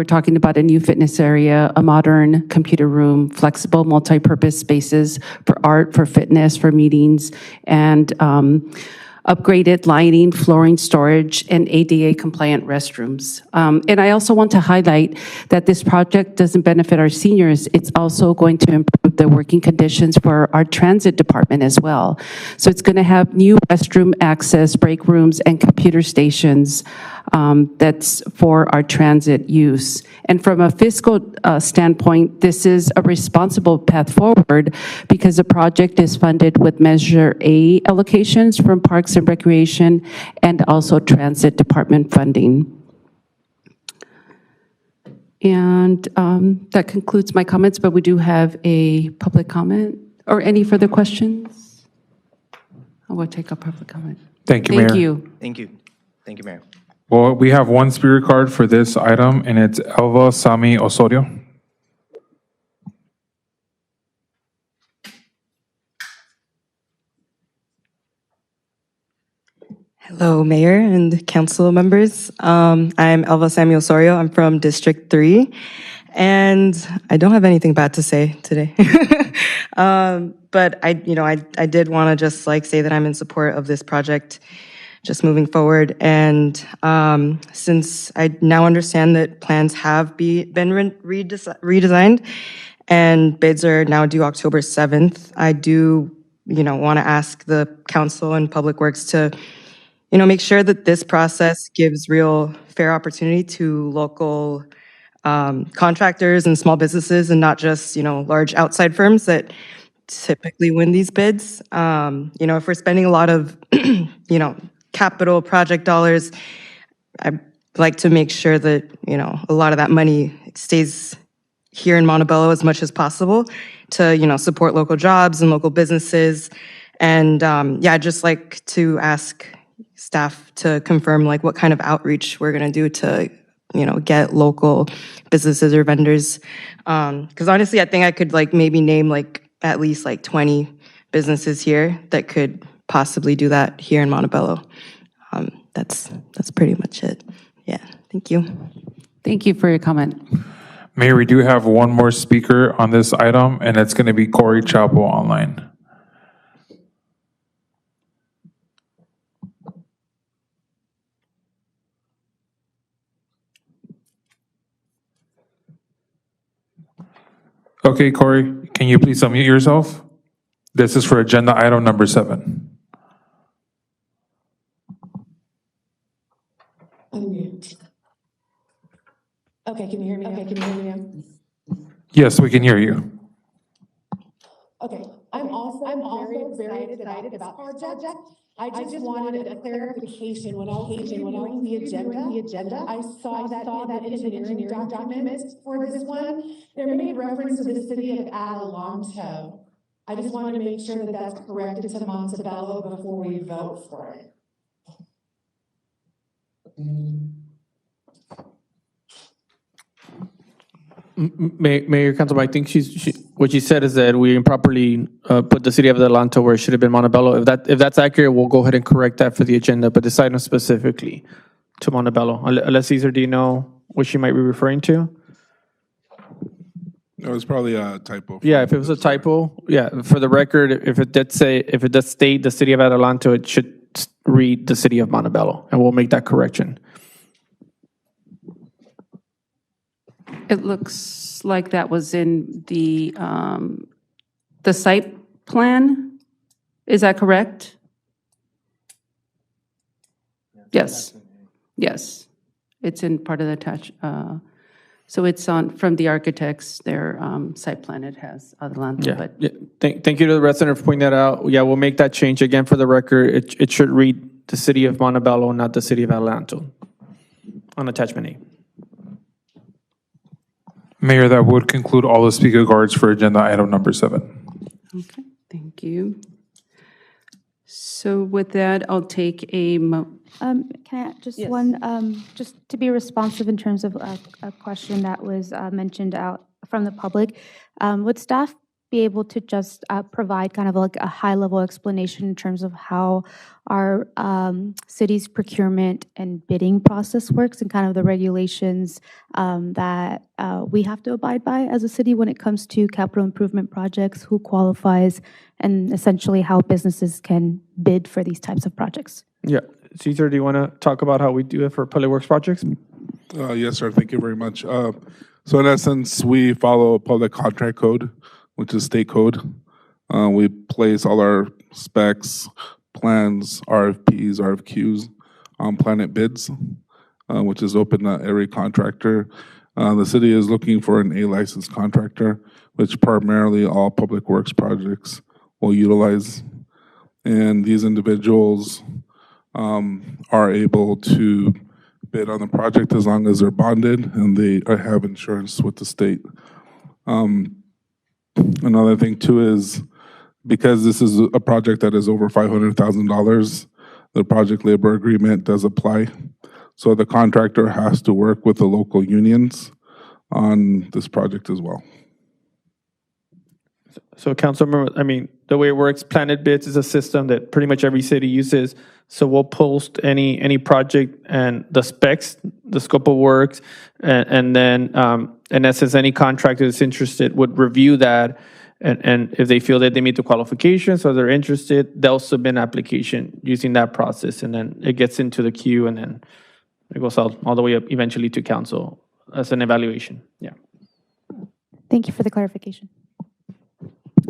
talking about a new fitness area, a modern computer room, flexible multi-purpose spaces for art, for fitness, for meetings, and upgraded lighting, flooring, storage, and ADA compliant restrooms. And I also want to highlight that this project doesn't benefit our seniors. It's also going to improve the working conditions for our transit department as well. So it's going to have new restroom access, break rooms, and computer stations that's for our transit use. And from a fiscal standpoint, this is a responsible path forward because the project is funded with Measure A allocations from Parks and Recreation and also Transit Department funding. And that concludes my comments, but we do have a public comment. Or any further questions? I will take a public comment. Thank you, Mayor. Thank you. Thank you. Thank you, Mayor. Well, we have one speaker card for this item, and it's Elva Sami Osorio. Hello, Mayor and council members. I'm Elva Samuel Osorio. I'm from District 3, and I don't have anything bad to say today. But I did want to just say that I'm in support of this project, just moving forward. And since I now understand that plans have been redesigned, and bids are now due October 7th, I do, want to ask the council and Public Works to make sure that this process gives real fair opportunity to local contractors and small businesses and not just, large outside firms that typically win these bids. If we're spending a lot of, capital project dollars, I'd like to make sure that, a lot of that money stays here in Montebello as much as possible to, support local jobs and local businesses. And I'd just like to ask staff to confirm what kind of outreach we're going to do to get local businesses or vendors, because honestly I think I could maybe name at least 20 businesses here that could possibly do that here in Montebello. That's pretty much it. Yeah, thank you. Thank you for your comment. Mayor, we do have one more speaker on this item, and it's going to be Corey Chapo online. Okay, Corey, can you please unmute yourself? This is for agenda item number 7. Unmute. Okay, can you hear me? Okay, can you hear me now? Yes, we can hear you. Okay, I'm also very excited about this project. I just wanted a clarification when I was reviewing the agenda. I saw that in the engineering documents for this one, there may be reference to the city of Adelanto. I just wanted to make sure that that's corrected to Montebello before we vote for it. Mayor Councilman, I think what she said is that we improperly put the city of Adelanto where it should have been Montebello. If that's accurate, we'll go ahead and correct that for the agenda, but this item specifically to Montebello. Unless Cesar, do you know what she might be referring to? It was probably a typo. Yeah, if it was a typo, yeah, for the record, if it does state the city of Adelanto, it should read the city of Montebello, and we'll make that correction. It looks like that was in the site plan. Is that correct? Yes. Yes. It's in part of the attach. So it's from the architects, their site plan, it has Adelanto. Yeah. But Yeah. Thank you to the resident for pointing that out. Yeah, we'll make that change again for the record. It should read the city of Montebello, not the city of Adelanto on attachment A. Mayor, that would conclude all the speaker cards for agenda item number 7. Okay, thank you. So with that, I'll take a Can I just one, just to be responsive in terms of a question that was mentioned out from the public, would staff be able to just provide kind of a high-level explanation in terms of how our city's procurement and bidding process works and kind of the regulations that we have to abide by as a city when it comes to capital improvement projects, who qualifies, and essentially how businesses can bid for these types of projects? Yeah. Cesar, do you want to talk about how we do it for public works projects? Yes, sir. Thank you very much. So in essence, we follow public contract code, which is state code. We place all our specs, plans, RFPs, RFQs on Planet Bids. which is open to every contractor. The city is looking for an A licensed contractor, which primarily all public works projects will utilize. And these individuals are able to bid on the project as long as they're bonded and they have insurance with the state. Another thing too is because this is a project that is over $500,000, the project labor agreement does apply. So the contractor has to work with the local unions on this project as well. So Councilmember, I mean, the way it works, Planet Bids is a system that pretty much every city uses. So we'll post any project and the specs, the scope of works, and then in essence, any contractor that's interested would review that. And if they feel that they meet the qualifications or they're interested, they'll submit an application using that process. And then it gets into the queue and then it goes all the way up eventually to council as an evaluation. Yeah. Thank you for the clarification.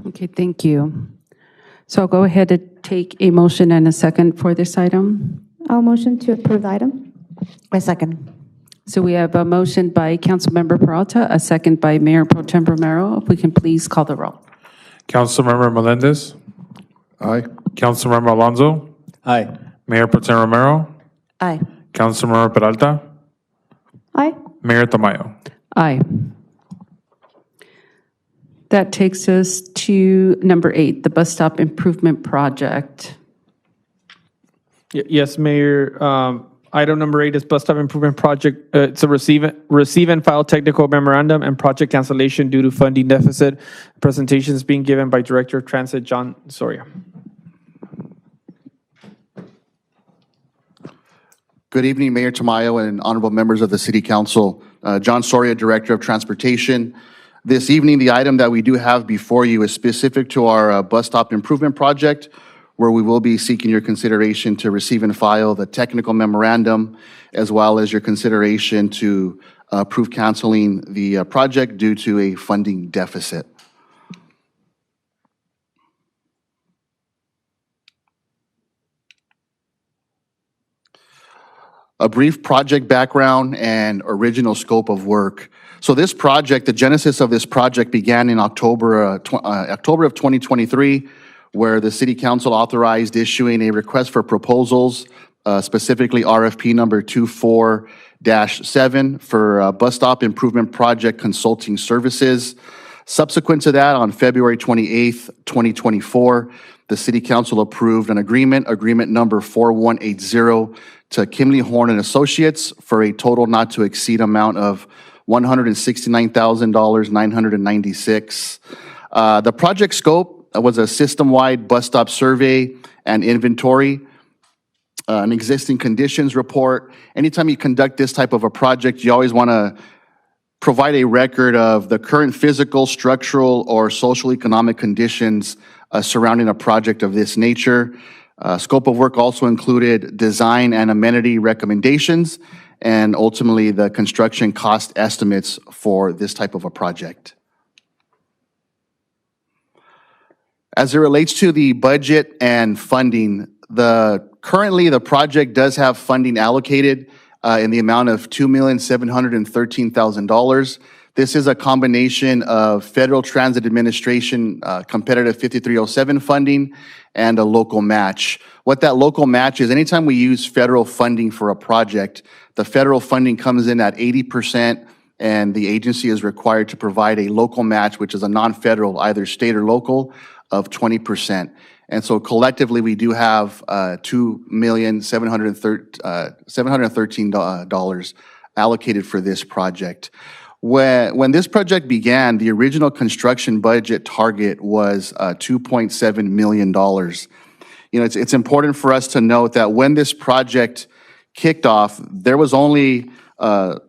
Okay, thank you. So I'll go ahead and take a motion and a second for this item. I'll motion to approve the item. A second. So we have a motion by Councilmember Peralta, a second by Mayor Pro Tem Romero. If we can please call the roll. Councilmember Melendez. Aye. Councilmember Alonso. Aye. Mayor Pro Tem Romero. Aye. Councilmember Peralta. Aye. Mayor Tamayo. Aye. That takes us to number 8, the bus stop improvement project. Yes, Mayor. Item number 8 is bus stop improvement project. It's a receive and file technical memorandum and project cancellation due to funding deficit. Presentation is being given by Director of Transit, John Soria. Good evening, Mayor Tamayo and honorable members of the City Council. John Soria, Director of Transportation. This evening, the item that we do have before you is specific to our bus stop improvement project, where we will be seeking your consideration to receive and file the technical memorandum, as well as your consideration to approve canceling the project due to a funding deficit. A brief project background and original scope of work. So this project, the genesis of this project began in October of 2023, where the City Council authorized issuing a request for proposals, specifically RFP number 24-7 for bus stop improvement project consulting services. Subsequent to that, on February 28th, 2024, the City Council approved an agreement number 4180 to Kimley Horn and Associates for a total not to exceed amount of $169,996. The project scope was a system-wide bus stop survey and inventory, an existing conditions report. Anytime you conduct this type of a project, you always want to provide a record of the current physical, structural, or social economic conditions surrounding a project of this nature. Scope of work also included design and amenity recommendations, and ultimately the construction cost estimates for this type of a project. As it relates to the budget and funding, currently the project does have funding allocated in the amount of $2,713,000. This is a combination of Federal Transit Administration Competitive 5307 funding and a local match. What that local match is, anytime we use federal funding for a project, the federal funding comes in at 80%, and the agency is required to provide a local match, which is a non-federal, either state or local, of 20%. And so collectively, we do have $2,713,000 allocated for this project. When this project began, the original construction budget target was $2.7 million. You know, it's important for us to note that when this project kicked off, there was only a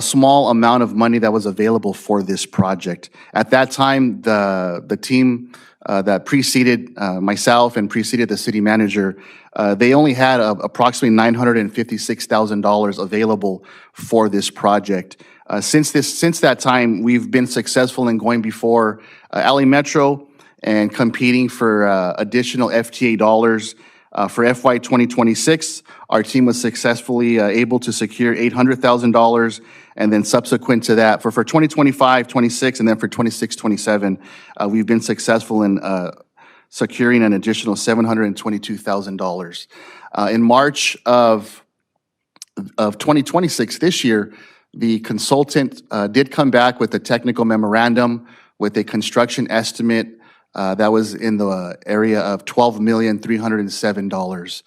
small amount of money that was available for this project. At that time, the team that preceded myself and preceded the city manager, they only had approximately $956,000 available for this project. Since that time, we've been successful in going before LA Metro and competing for additional FTA dollars. For FY 2026, our team was successfully able to secure $800,000, and then subsequent to that, for 2025, 26, and then for 26, 27, we've been successful in securing an additional $722,000. In March of 2026, this year, the consultant did come back with a technical memorandum with a construction estimate that was in the area of $12,307,000.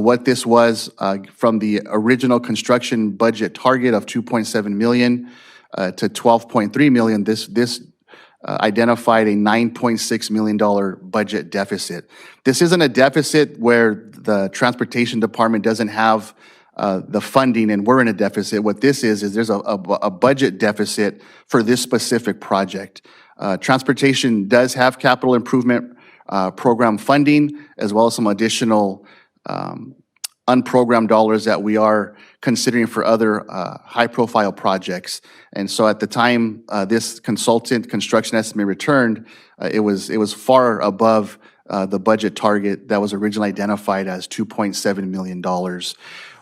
What this was from the original construction budget target of $2.7 million to $12.3 million, this identified a $9.6 million budget deficit. This isn't a deficit where the transportation department doesn't have the funding and we're in a deficit. What this is there's a budget deficit for this specific project. Transportation does have capital improvement program funding, as well as some additional unprogrammed dollars that we are considering for other high-profile projects. And so at the time this consultant construction estimate returned, it was far above the budget target that was originally identified as $2.7 million.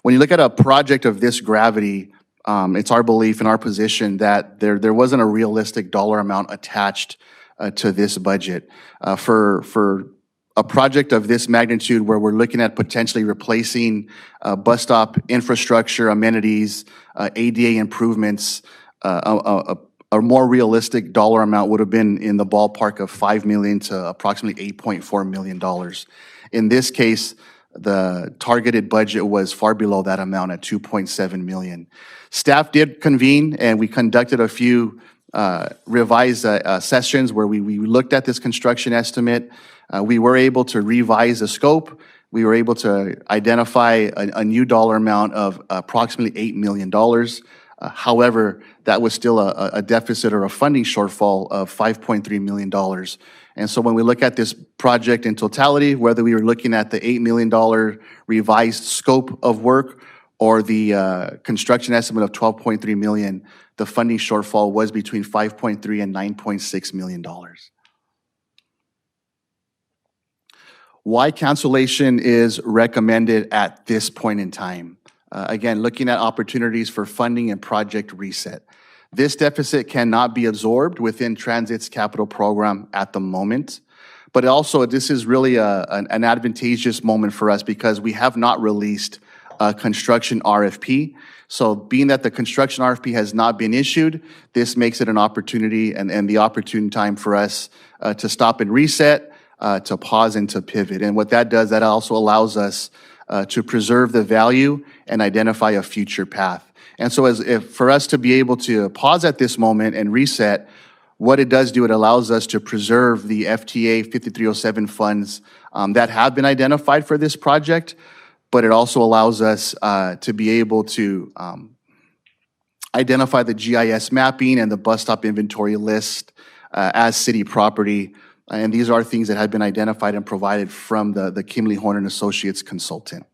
When you look at a project of this gravity, it's our belief and our position that there wasn't a realistic dollar amount attached to this budget. For a project of this magnitude where we're looking at potentially replacing bus stop infrastructure, amenities, ADA improvements, a more realistic dollar amount would have been in the ballpark of $5 million to approximately $8.4 million. In this case, the targeted budget was far below that amount at $2.7 million. Staff did convene and we conducted a few revised sessions where we looked at this construction estimate. We were able to revise the scope. We were able to identify a new dollar amount of approximately $8 million. However, that was still a deficit or a funding shortfall of $5.3 million. And so when we look at this project in totality, whether we were looking at the $8 million revised scope of work or the construction estimate of $12.3 million, the funding shortfall was between $5.3 and $9.6 million. Why cancellation is recommended at this point in time? Again, looking at opportunities for funding and project reset. This deficit cannot be absorbed within Transit's capital program at the moment, but also this is really an advantageous moment for us because we have not released a construction RFP. So being that the construction RFP has not been issued, this makes it an opportunity and the opportune time for us to stop and reset, to pause and to pivot. And what that does, that also allows us to preserve the value and identify a future path. And so for us to be able to pause at this moment and reset, what it does do, it allows us to preserve the FTA 5307 funds that have been identified for this project, but it also allows us to be able to identify the GIS mapping and the bus stop inventory list as city property. And these are things that have been identified and provided from the Kimley Horn and Associates consultant.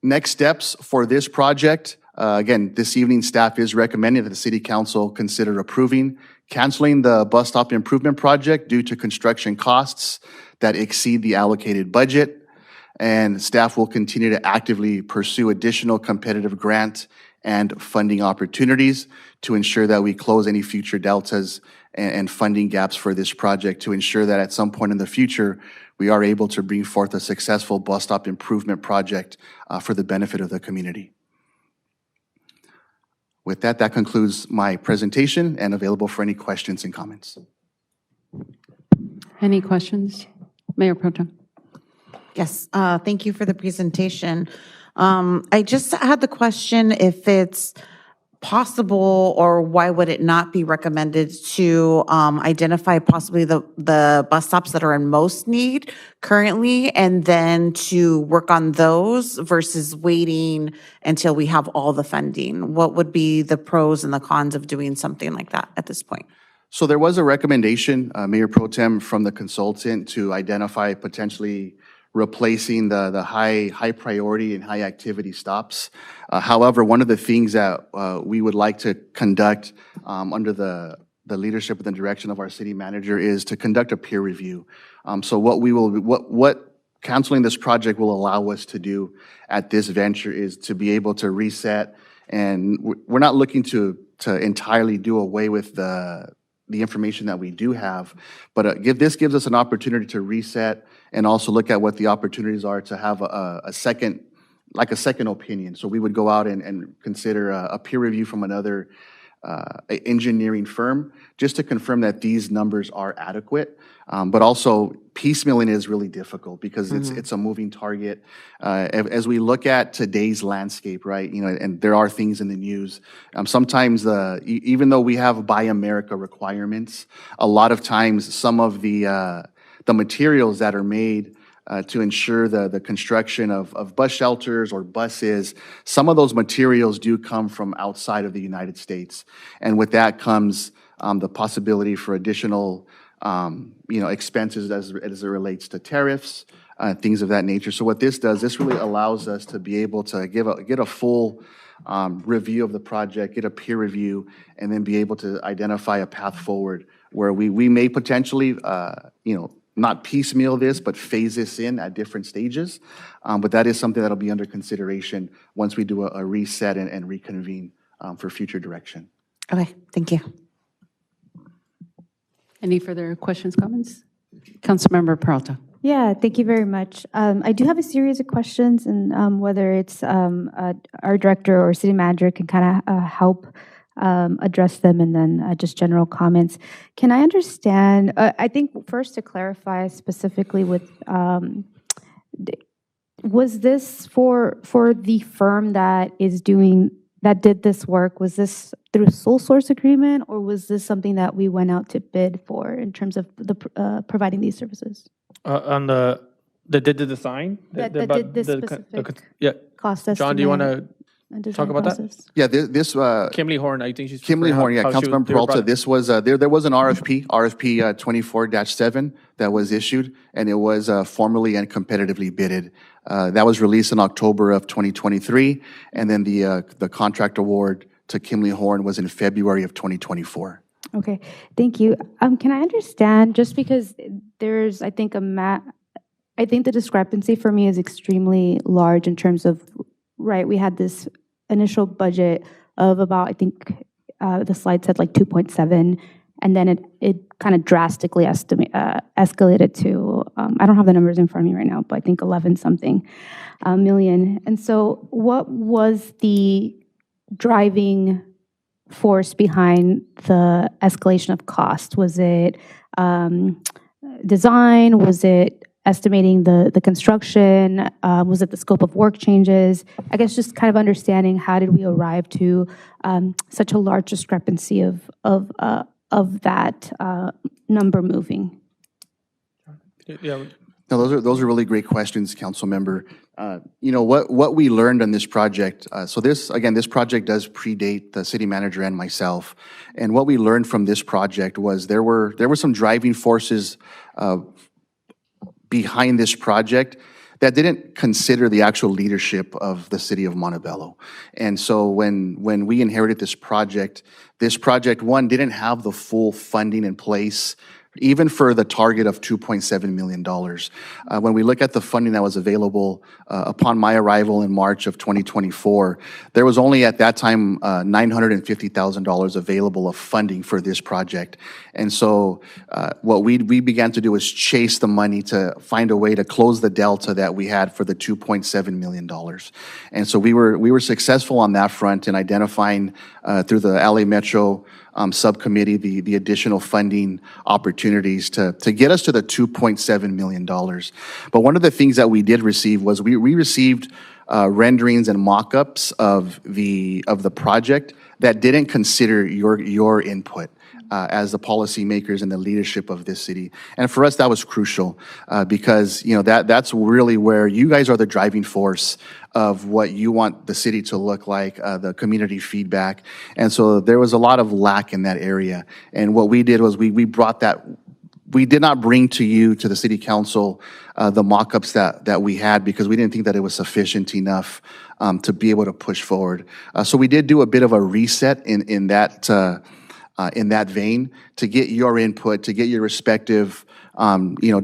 Next steps for this project. Again, this evening, staff is recommending that the City Council consider approving canceling the bus stop improvement project due to construction costs that exceed the allocated budget. And staff will continue to actively pursue additional competitive grant and funding opportunities to ensure that we close any future deltas and funding gaps for this project to ensure that at some point in the future, we are able to bring forth a successful bus stop improvement project for the benefit of the community. With that, that concludes my presentation and available for any questions and comments. Any questions? Mayor Pro Tem. Yes, thank you for the presentation. I just had the question if it's possible or why would it not be recommended to identify possibly the bus stops that are in most need currently and then to work on those versus waiting until we have all the funding? What would be the pros and the cons of doing something like that at this point? So there was a recommendation, Mayor Pro Tem, from the consultant to identify potentially replacing the high priority and high activity stops. However, one of the things that we would like to conduct under the the leadership and the direction of our city manager is to conduct a peer review. So what canceling this project will allow us to do at this venture is to be able to reset, and we're not looking to entirely do away with the information that we do have, but this gives us an opportunity to reset and also look at what the opportunities are to have a second opinion. So we would go out and consider a peer review from another engineering firm just to confirm that these numbers are adequate. But also piecemealing is really difficult because it's a moving target. As we look at today's landscape, right, and there are things in the news, sometimes even though we have Buy America requirements, a lot of times some of the materials that are made to ensure the construction of bus shelters or buses, some of those materials do come from outside of the United States. And with that comes the possibility for additional expenses as it relates to tariffs, things of that nature. So what this does, this really allows us to be able to get a full review of the project, get a peer review, and then be able to identify a path forward where we may potentially, not piecemeal this, but phase this in at different stages. But that is something that'll be under consideration once we do a reset and reconvene for future direction. Okay, thank you. Any further questions, comments? Councilmember Peralta. Yeah, thank you very much. I do have a series of questions, and whether it's our director or city manager can kind of help address them, and then just general comments. Can I understand, I think first to clarify specifically with, was this for the firm that did this work, was this through sole source agreement, or was this something that we went out to bid for in terms of providing these services? On that did the design? That did this specific yeah. cost estimate. John, do you want to talk about process? that? Yeah, this Kimberly Horn, I think she's Kimberly Horn, yeah, Councilmember Peralta. This was there was an RFP 24-7 that was issued, and it was formally and competitively bidded. That was released in October of 2023, and then the contract award to Kimberly Horn was in February of 2024. Okay, thank you. Can I understand, just because there's, I think, I think the discrepancy for me is extremely large in terms of, right, we had this initial budget of about, I think the slide said like 2.7, and then it kind of drastically escalated to, I don't have the numbers in front of me right now, but I think 11 something million. And so what was the driving force behind the escalation of cost? Was it design? Was it estimating the construction? Was it the scope of work changes? I guess just kind of understanding how did we arrive to such a large discrepancy of that number moving? Yeah. No, those are really great questions, Council Member. What we learned on this project, so this project does predate the city manager and myself. And what we learned from this project was there were some driving forces behind this project that didn't consider the actual leadership of the city of Montebello. And so when we inherited this project, one, didn't have the full funding in place, even for the target of $2.7 million. When we look at the funding that was available upon my arrival in March of 2024, there was only at that time $950,000 available of funding for this project. And so what we began to do was chase the money to find a way to close the delta that we had for the $2.7 million. And so we were successful on that front in identifying through the LA Metro subcommittee the additional funding opportunities to get us to the $2.7 million. But one of the things that we did receive was we received renderings and mock-ups of the project that didn't consider your input as the policymakers and the leadership of this city. And for us, that was crucial because that's really where you guys are the driving force of what you want the city to look like, the community feedback. And so there was a lot of lack in that area. And what we did was we brought that. We did not bring to you, to the city council, the mock-ups that we had because we didn't think that it was sufficient enough to be able to push forward. So we did do a bit of a reset in that in that vein to get your input, to get your respective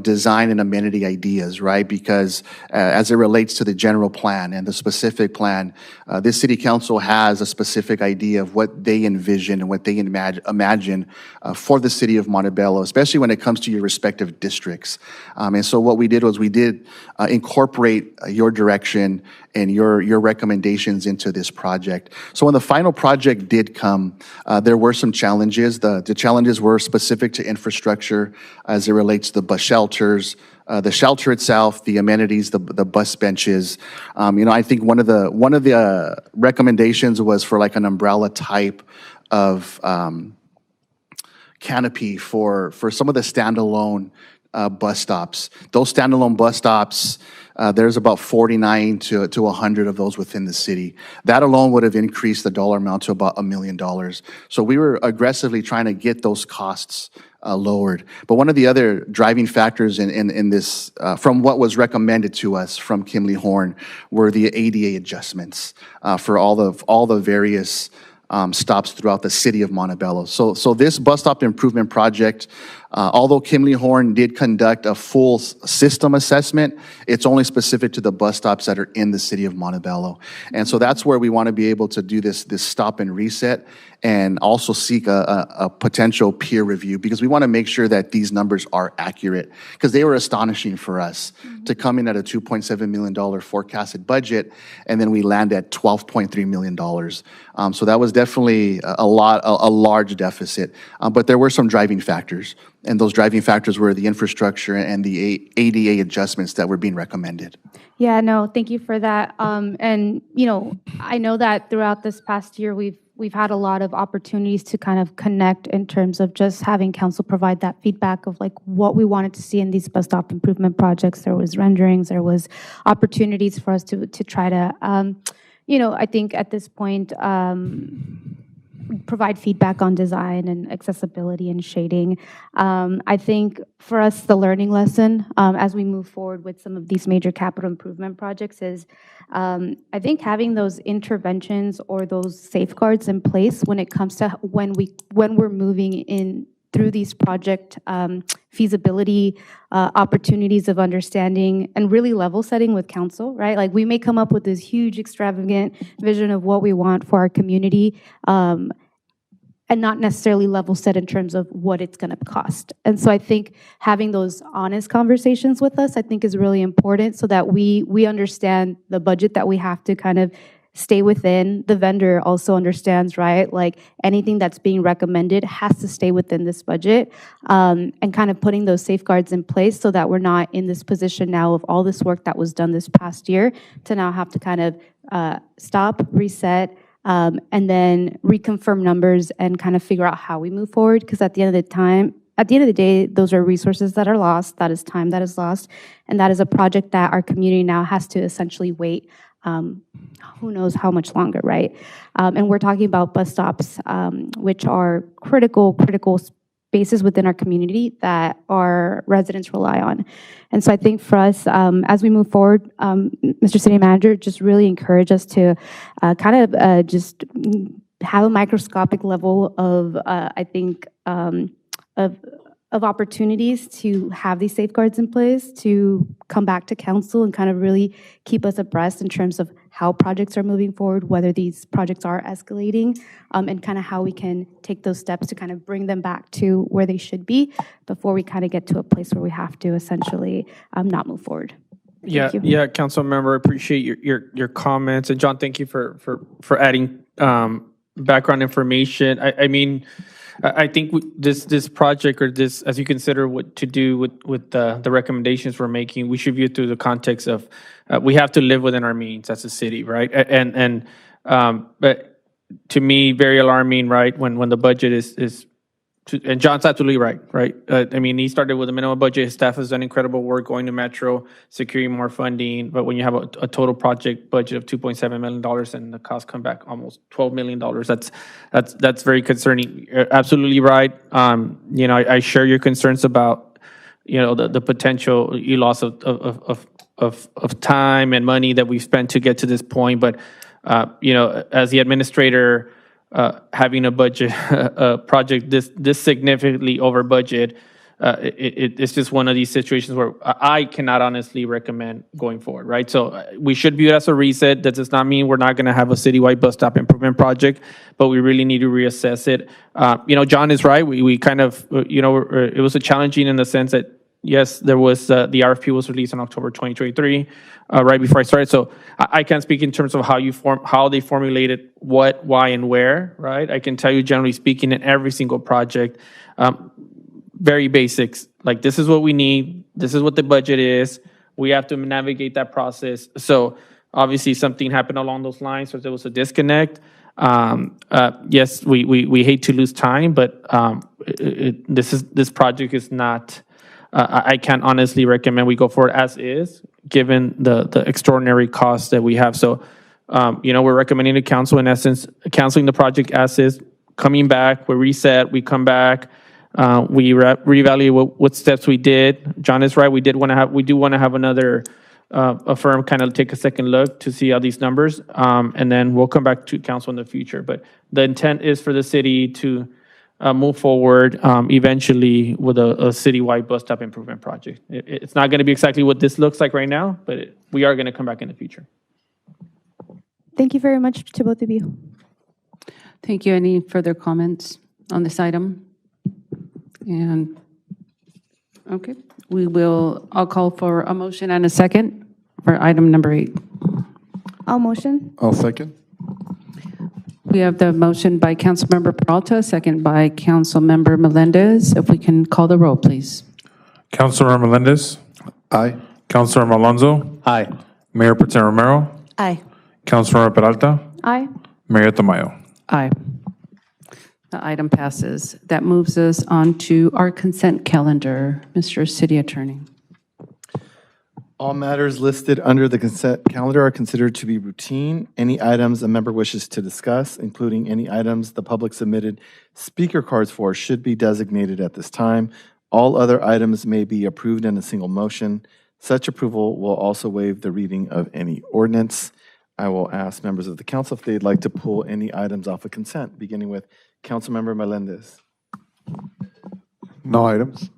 design and amenity ideas, right? Because as it relates to the general plan and the specific plan, this city council has a specific idea of what they envision and what they imagine for the city of Montebello, especially when it comes to your respective districts. And so what we did was we did incorporate your direction and your recommendations into this project. So when the final project did come, there were some challenges. The challenges were specific to infrastructure as it relates to the bus shelters, the shelter itself, the amenities, the bus benches. I think one of the recommendations was for like an umbrella type of canopy for some of the standalone bus stops. Those standalone bus stops, there's about 49 to 100 of those within the city. That alone would have increased the dollar amount to about $1 million. So we were aggressively trying to get those costs lowered. But one of the other driving factors in this, from what was recommended to us from Kimley Horn, were the ADA adjustments for all the various stops throughout the city of Montebello. So this bus stop improvement project, although Kimley Horn did conduct a full system assessment, it's only specific to the bus stops that are in the city of Montebello. And so that's where we want to be able to do this stop and reset, and also seek a potential peer review, because we want to make sure that these numbers are accurate, because they were astonishing for us to come in at a $2.7 million forecasted budget, and then we land at $12.3 million. So that was definitely a large deficit, but there were some driving factors, and those driving factors were the infrastructure and the ADA adjustments that were being recommended. Yeah, no, thank you for that. And I know that throughout this past year, we've had a lot of opportunities to kind of connect in terms of just having council provide that feedback of like what we wanted to see in these bus stop improvement projects. There was renderings, there was opportunities for us to try to, I think at this point, provide feedback on design and accessibility and shading. I think for us, the learning lesson as we move forward with some of these major capital improvement projects is, I think having those interventions or those safeguards in place when it comes to when we're moving in through these project feasibility opportunities of understanding and really level setting with council, right? Like we may come up with this huge extravagant vision of what we want for our community, and not necessarily level set in terms of what it's going to cost. And so I think having those honest conversations with us, I think is really important, so that we understand the budget that we have to kind of stay within. The vendor also understands, right? Like anything that's being recommended has to stay within this budget, and kind of putting those safeguards in place so that we're not in this position now of all this work that was done this past year to now have to kind of stop, reset, and then reconfirm numbers and kind of figure out how we move forward. Because at the end of the day, those are resources that are lost. That is time that is lost. And that is a project that our community now has to essentially wait who knows how much longer, right? And we're talking about bus stops, which are critical spaces within our community that our residents rely on. And so I think for us, as we move forward, Mr. City Manager, just really encourage us to kind of just have a microscopic level of, I think, of opportunities to have these safeguards in place, to come back to council and kind of really keep us abreast in terms of how projects are moving forward, whether these projects are escalating, and kind of how we can take those steps to kind of bring them back to where they should be before we kind of get to a place where we have to essentially not move forward. Yeah, council member, appreciate your comments. And John, thank you for adding background information. I think this project, or this, as you consider what to do with the recommendations we're making, we should view it through the context of we have to live within our means as a city, right? But to me, very alarming, right? When the budget is and John's absolutely right? He started with a minimum budget. His staff has done incredible work going to Metro, securing more funding. But when you have a total project budget of $2.7 million and the costs come back almost $12 million, that's very concerning. You're absolutely right. I share your concerns about the potential loss of time and money that we've spent to get to this point. But as the administrator, having a budget, a project this significantly over budget, it's just one of these situations where I cannot honestly recommend going forward, right? So we should view it as a reset. That does not mean we're not going to have a citywide bus stop improvement project, but we really need to reassess it. John is right. We kind of, it was a challenging in the sense that, yes, there was, the RFP was released in October 2023, right before I started. So I can't speak in terms of how they formulated what, why, and where, right? I can tell you, generally speaking, in every single project, very basics, like this is what we need, this is what the budget is, we have to navigate that process. So obviously something happened along those lines, so there was a disconnect. Yes, we hate to lose time, but this project is not, I can't honestly recommend we go for it as is, given the extraordinary costs that we have. So, we're recommending to council, in essence, canceling the project as is, coming back, we reset, we come back, we reevaluate what steps we did. John is right. We do want to have another a firm kind of take a second look to see how these numbers, and then we'll come back to council in the future. But the intent is for the city to move forward eventually with a citywide bus stop improvement project. It's not going to be exactly what this looks like right now, but we are going to come back in the future. Thank you very much to both of you. Thank you. Any further comments on this item? And, okay, I'll call for a motion and a second for item number 8. I'll motion. I'll second. We have the motion by Councilmember Peralta, second by Councilmember Melendez. If we can call the roll, please. Councilor Melendez. Aye. Councilor Alonso. Aye. Mayor Pro Tem Romero. Aye. Councilor Peralta. Aye. Mayor Tamayo. Aye. The item passes. That moves us on to our consent calendar. Mr. City Attorney. All matters listed under the consent calendar are considered to be routine. Any items a member wishes to discuss, including any items the public submitted speaker cards for, should be designated at this time. All other items may be approved in a single motion. Such approval will also waive the reading of any ordinance. I will ask members of the council if they'd like to pull any items off of consent, beginning with Councilmember Melendez. No items.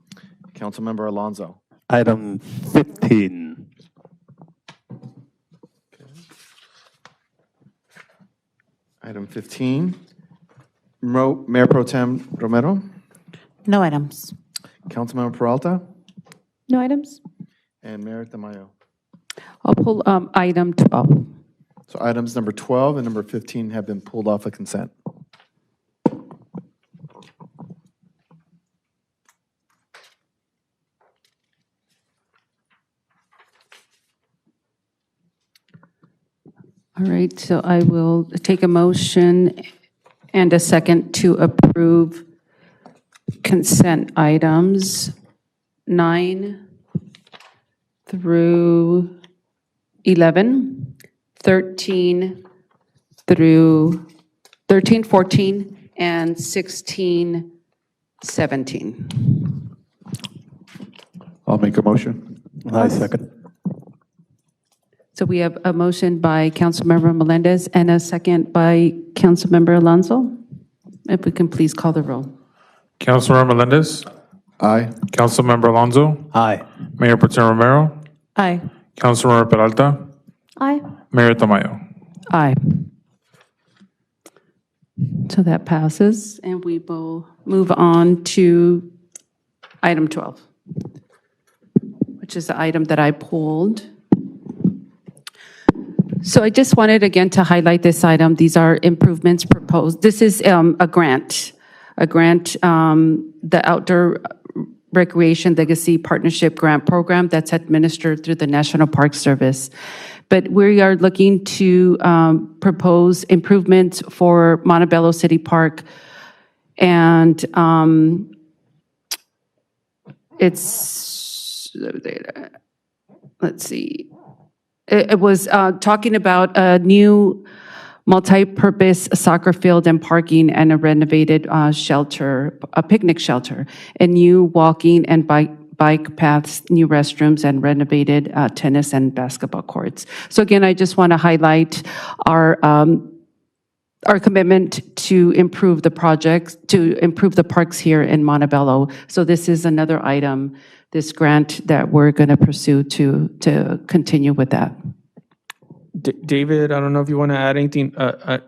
Councilmember Alonso. Item 15. Item 15. Mayor Pro Tem Romero. No items. Councilmember Peralta. No items. And Mayor Tamayo. I'll pull item 12. So items number 12 and number 15 have been pulled off of consent. All right, so I will take a motion and a second to approve consent items 9 through 11, 13 through 13, 14, and 16, 17. I'll make a motion. I second. So we have a motion by Councilmember Melendez and a second by Councilmember Alonso. If we can please call the roll. Councilor Melendez. Aye. Councilmember Alonso. Aye. Mayor Pro Tem Romero. Aye. Councilor Peralta. Aye. Mayor Tamayo. Aye. So that passes, and we will move on to item 12, which is the item that I pulled. So I just wanted again to highlight this item. These are improvements proposed. This is a grant, the Outdoor Recreation Legacy Partnership Grant Program that's administered through the National Park Service. But we are looking to propose improvements for Montebello City Park. And it's, let's see. It was talking about a new multi-purpose soccer field and parking and a renovated shelter, a picnic shelter, and new walking and bike paths, new restrooms, and renovated tennis and basketball courts. So again, I just want to highlight our our commitment to improve the projects, to improve the parks here in Montebello. So this is another item, this grant that we're going to pursue to continue with that. David, I don't know if you want to add anything.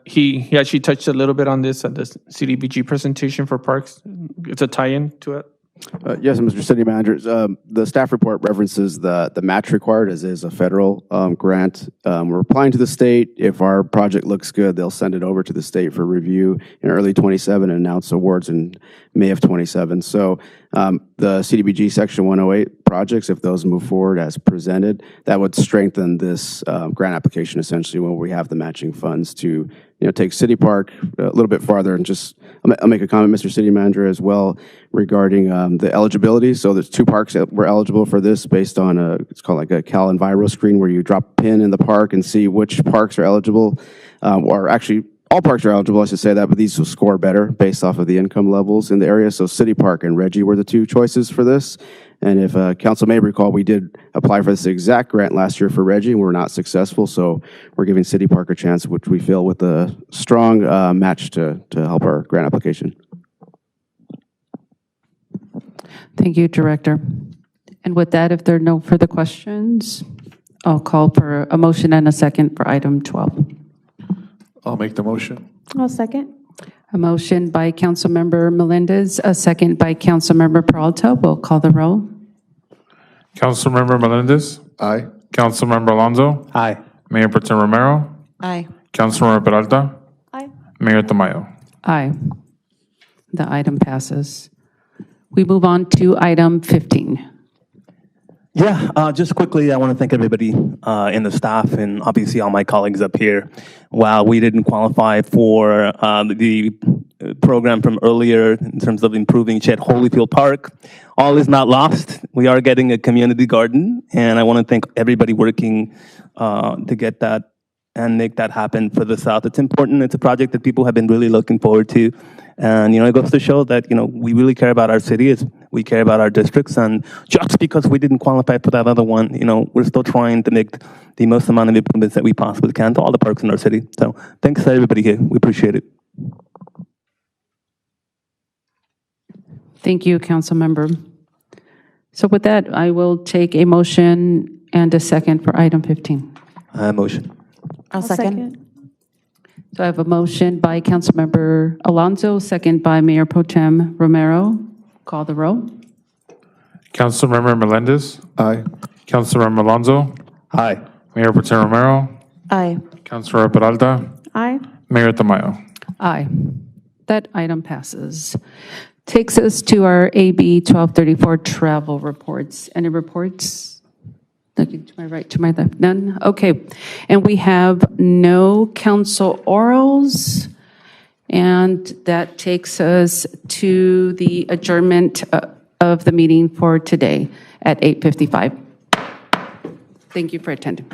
He actually touched a little bit on this at the CDBG presentation for parks. It's a tie-in to it. Yes, Mr. City Manager. The staff report references the match required as is a federal grant. We're applying to the state. If our project looks good, they'll send it over to the state for review in early 27 and announce awards in May of 27. So the CDBG Section 108 projects, if those move forward as presented, that would strengthen this grant application essentially when we have the matching funds to take City Park a little bit farther. And just, I'll make a comment, Mr. City Manager, as well regarding the eligibility. So there's 2 parks that were eligible for this based on it's called like a Cal Enviro screen where you drop a pin in the park and see which parks are eligible, or actually all parks are eligible, I should say that, but these will score better based off of the income levels in the area. So City Park and Reggie were the 2 choices for this. And if Council may recall, we did apply for this exact grant last year for Reggie, and we were not successful. So we're giving City Park a chance, which we feel with a strong match to help our grant application. Thank you, Director. And with that, if there are no further questions, I'll call for a motion and a second for item 12. I'll make the motion. I'll second. A motion by Councilmember Melendez, a second by Councilmember Peralta. We'll call the roll. Councilmember Melendez. Aye. Councilmember Alonso. Aye. Mayor Pro Tem Romero. Aye. Councilmember Peralta. Aye. Mayor Tamayo. Aye. The item passes. We move on to item 15. Yeah, just quickly, I want to thank everybody in the staff and obviously all my colleagues up here. While we didn't qualify for the program from earlier in terms of improving Chet Holyfield Park, all is not lost. We are getting a community garden, and I want to thank everybody working to get that and make that happen for the South. It's important. It's a project that people have been really looking forward to. And, it goes to show that, we really care about our city, we care about our districts. And just because we didn't qualify for that other one, we're still trying to make the most amount of improvements that we possibly can to all the parks in our city. So thanks to everybody here. We appreciate it. Thank you, Councilmember. So with that, I will take a motion and a second for item 15. Motion. I'll second. So I have a motion by Councilmember Alonso, second by Mayor Pro Tem Romero. Call the roll. Councilmember Melendez. Aye. Councilmember Alonso. Aye. Mayor Pro Tem Romero. Aye. Councilmember Peralta. Aye. Mayor Tamayo. Aye. That item passes. Takes us to our AB 1234 travel reports. Any reports? Looking to my right, to my left, none? Okay. And we have no council orals. And that takes us to the adjournment of the meeting for today at 8:55. Thank you for attending.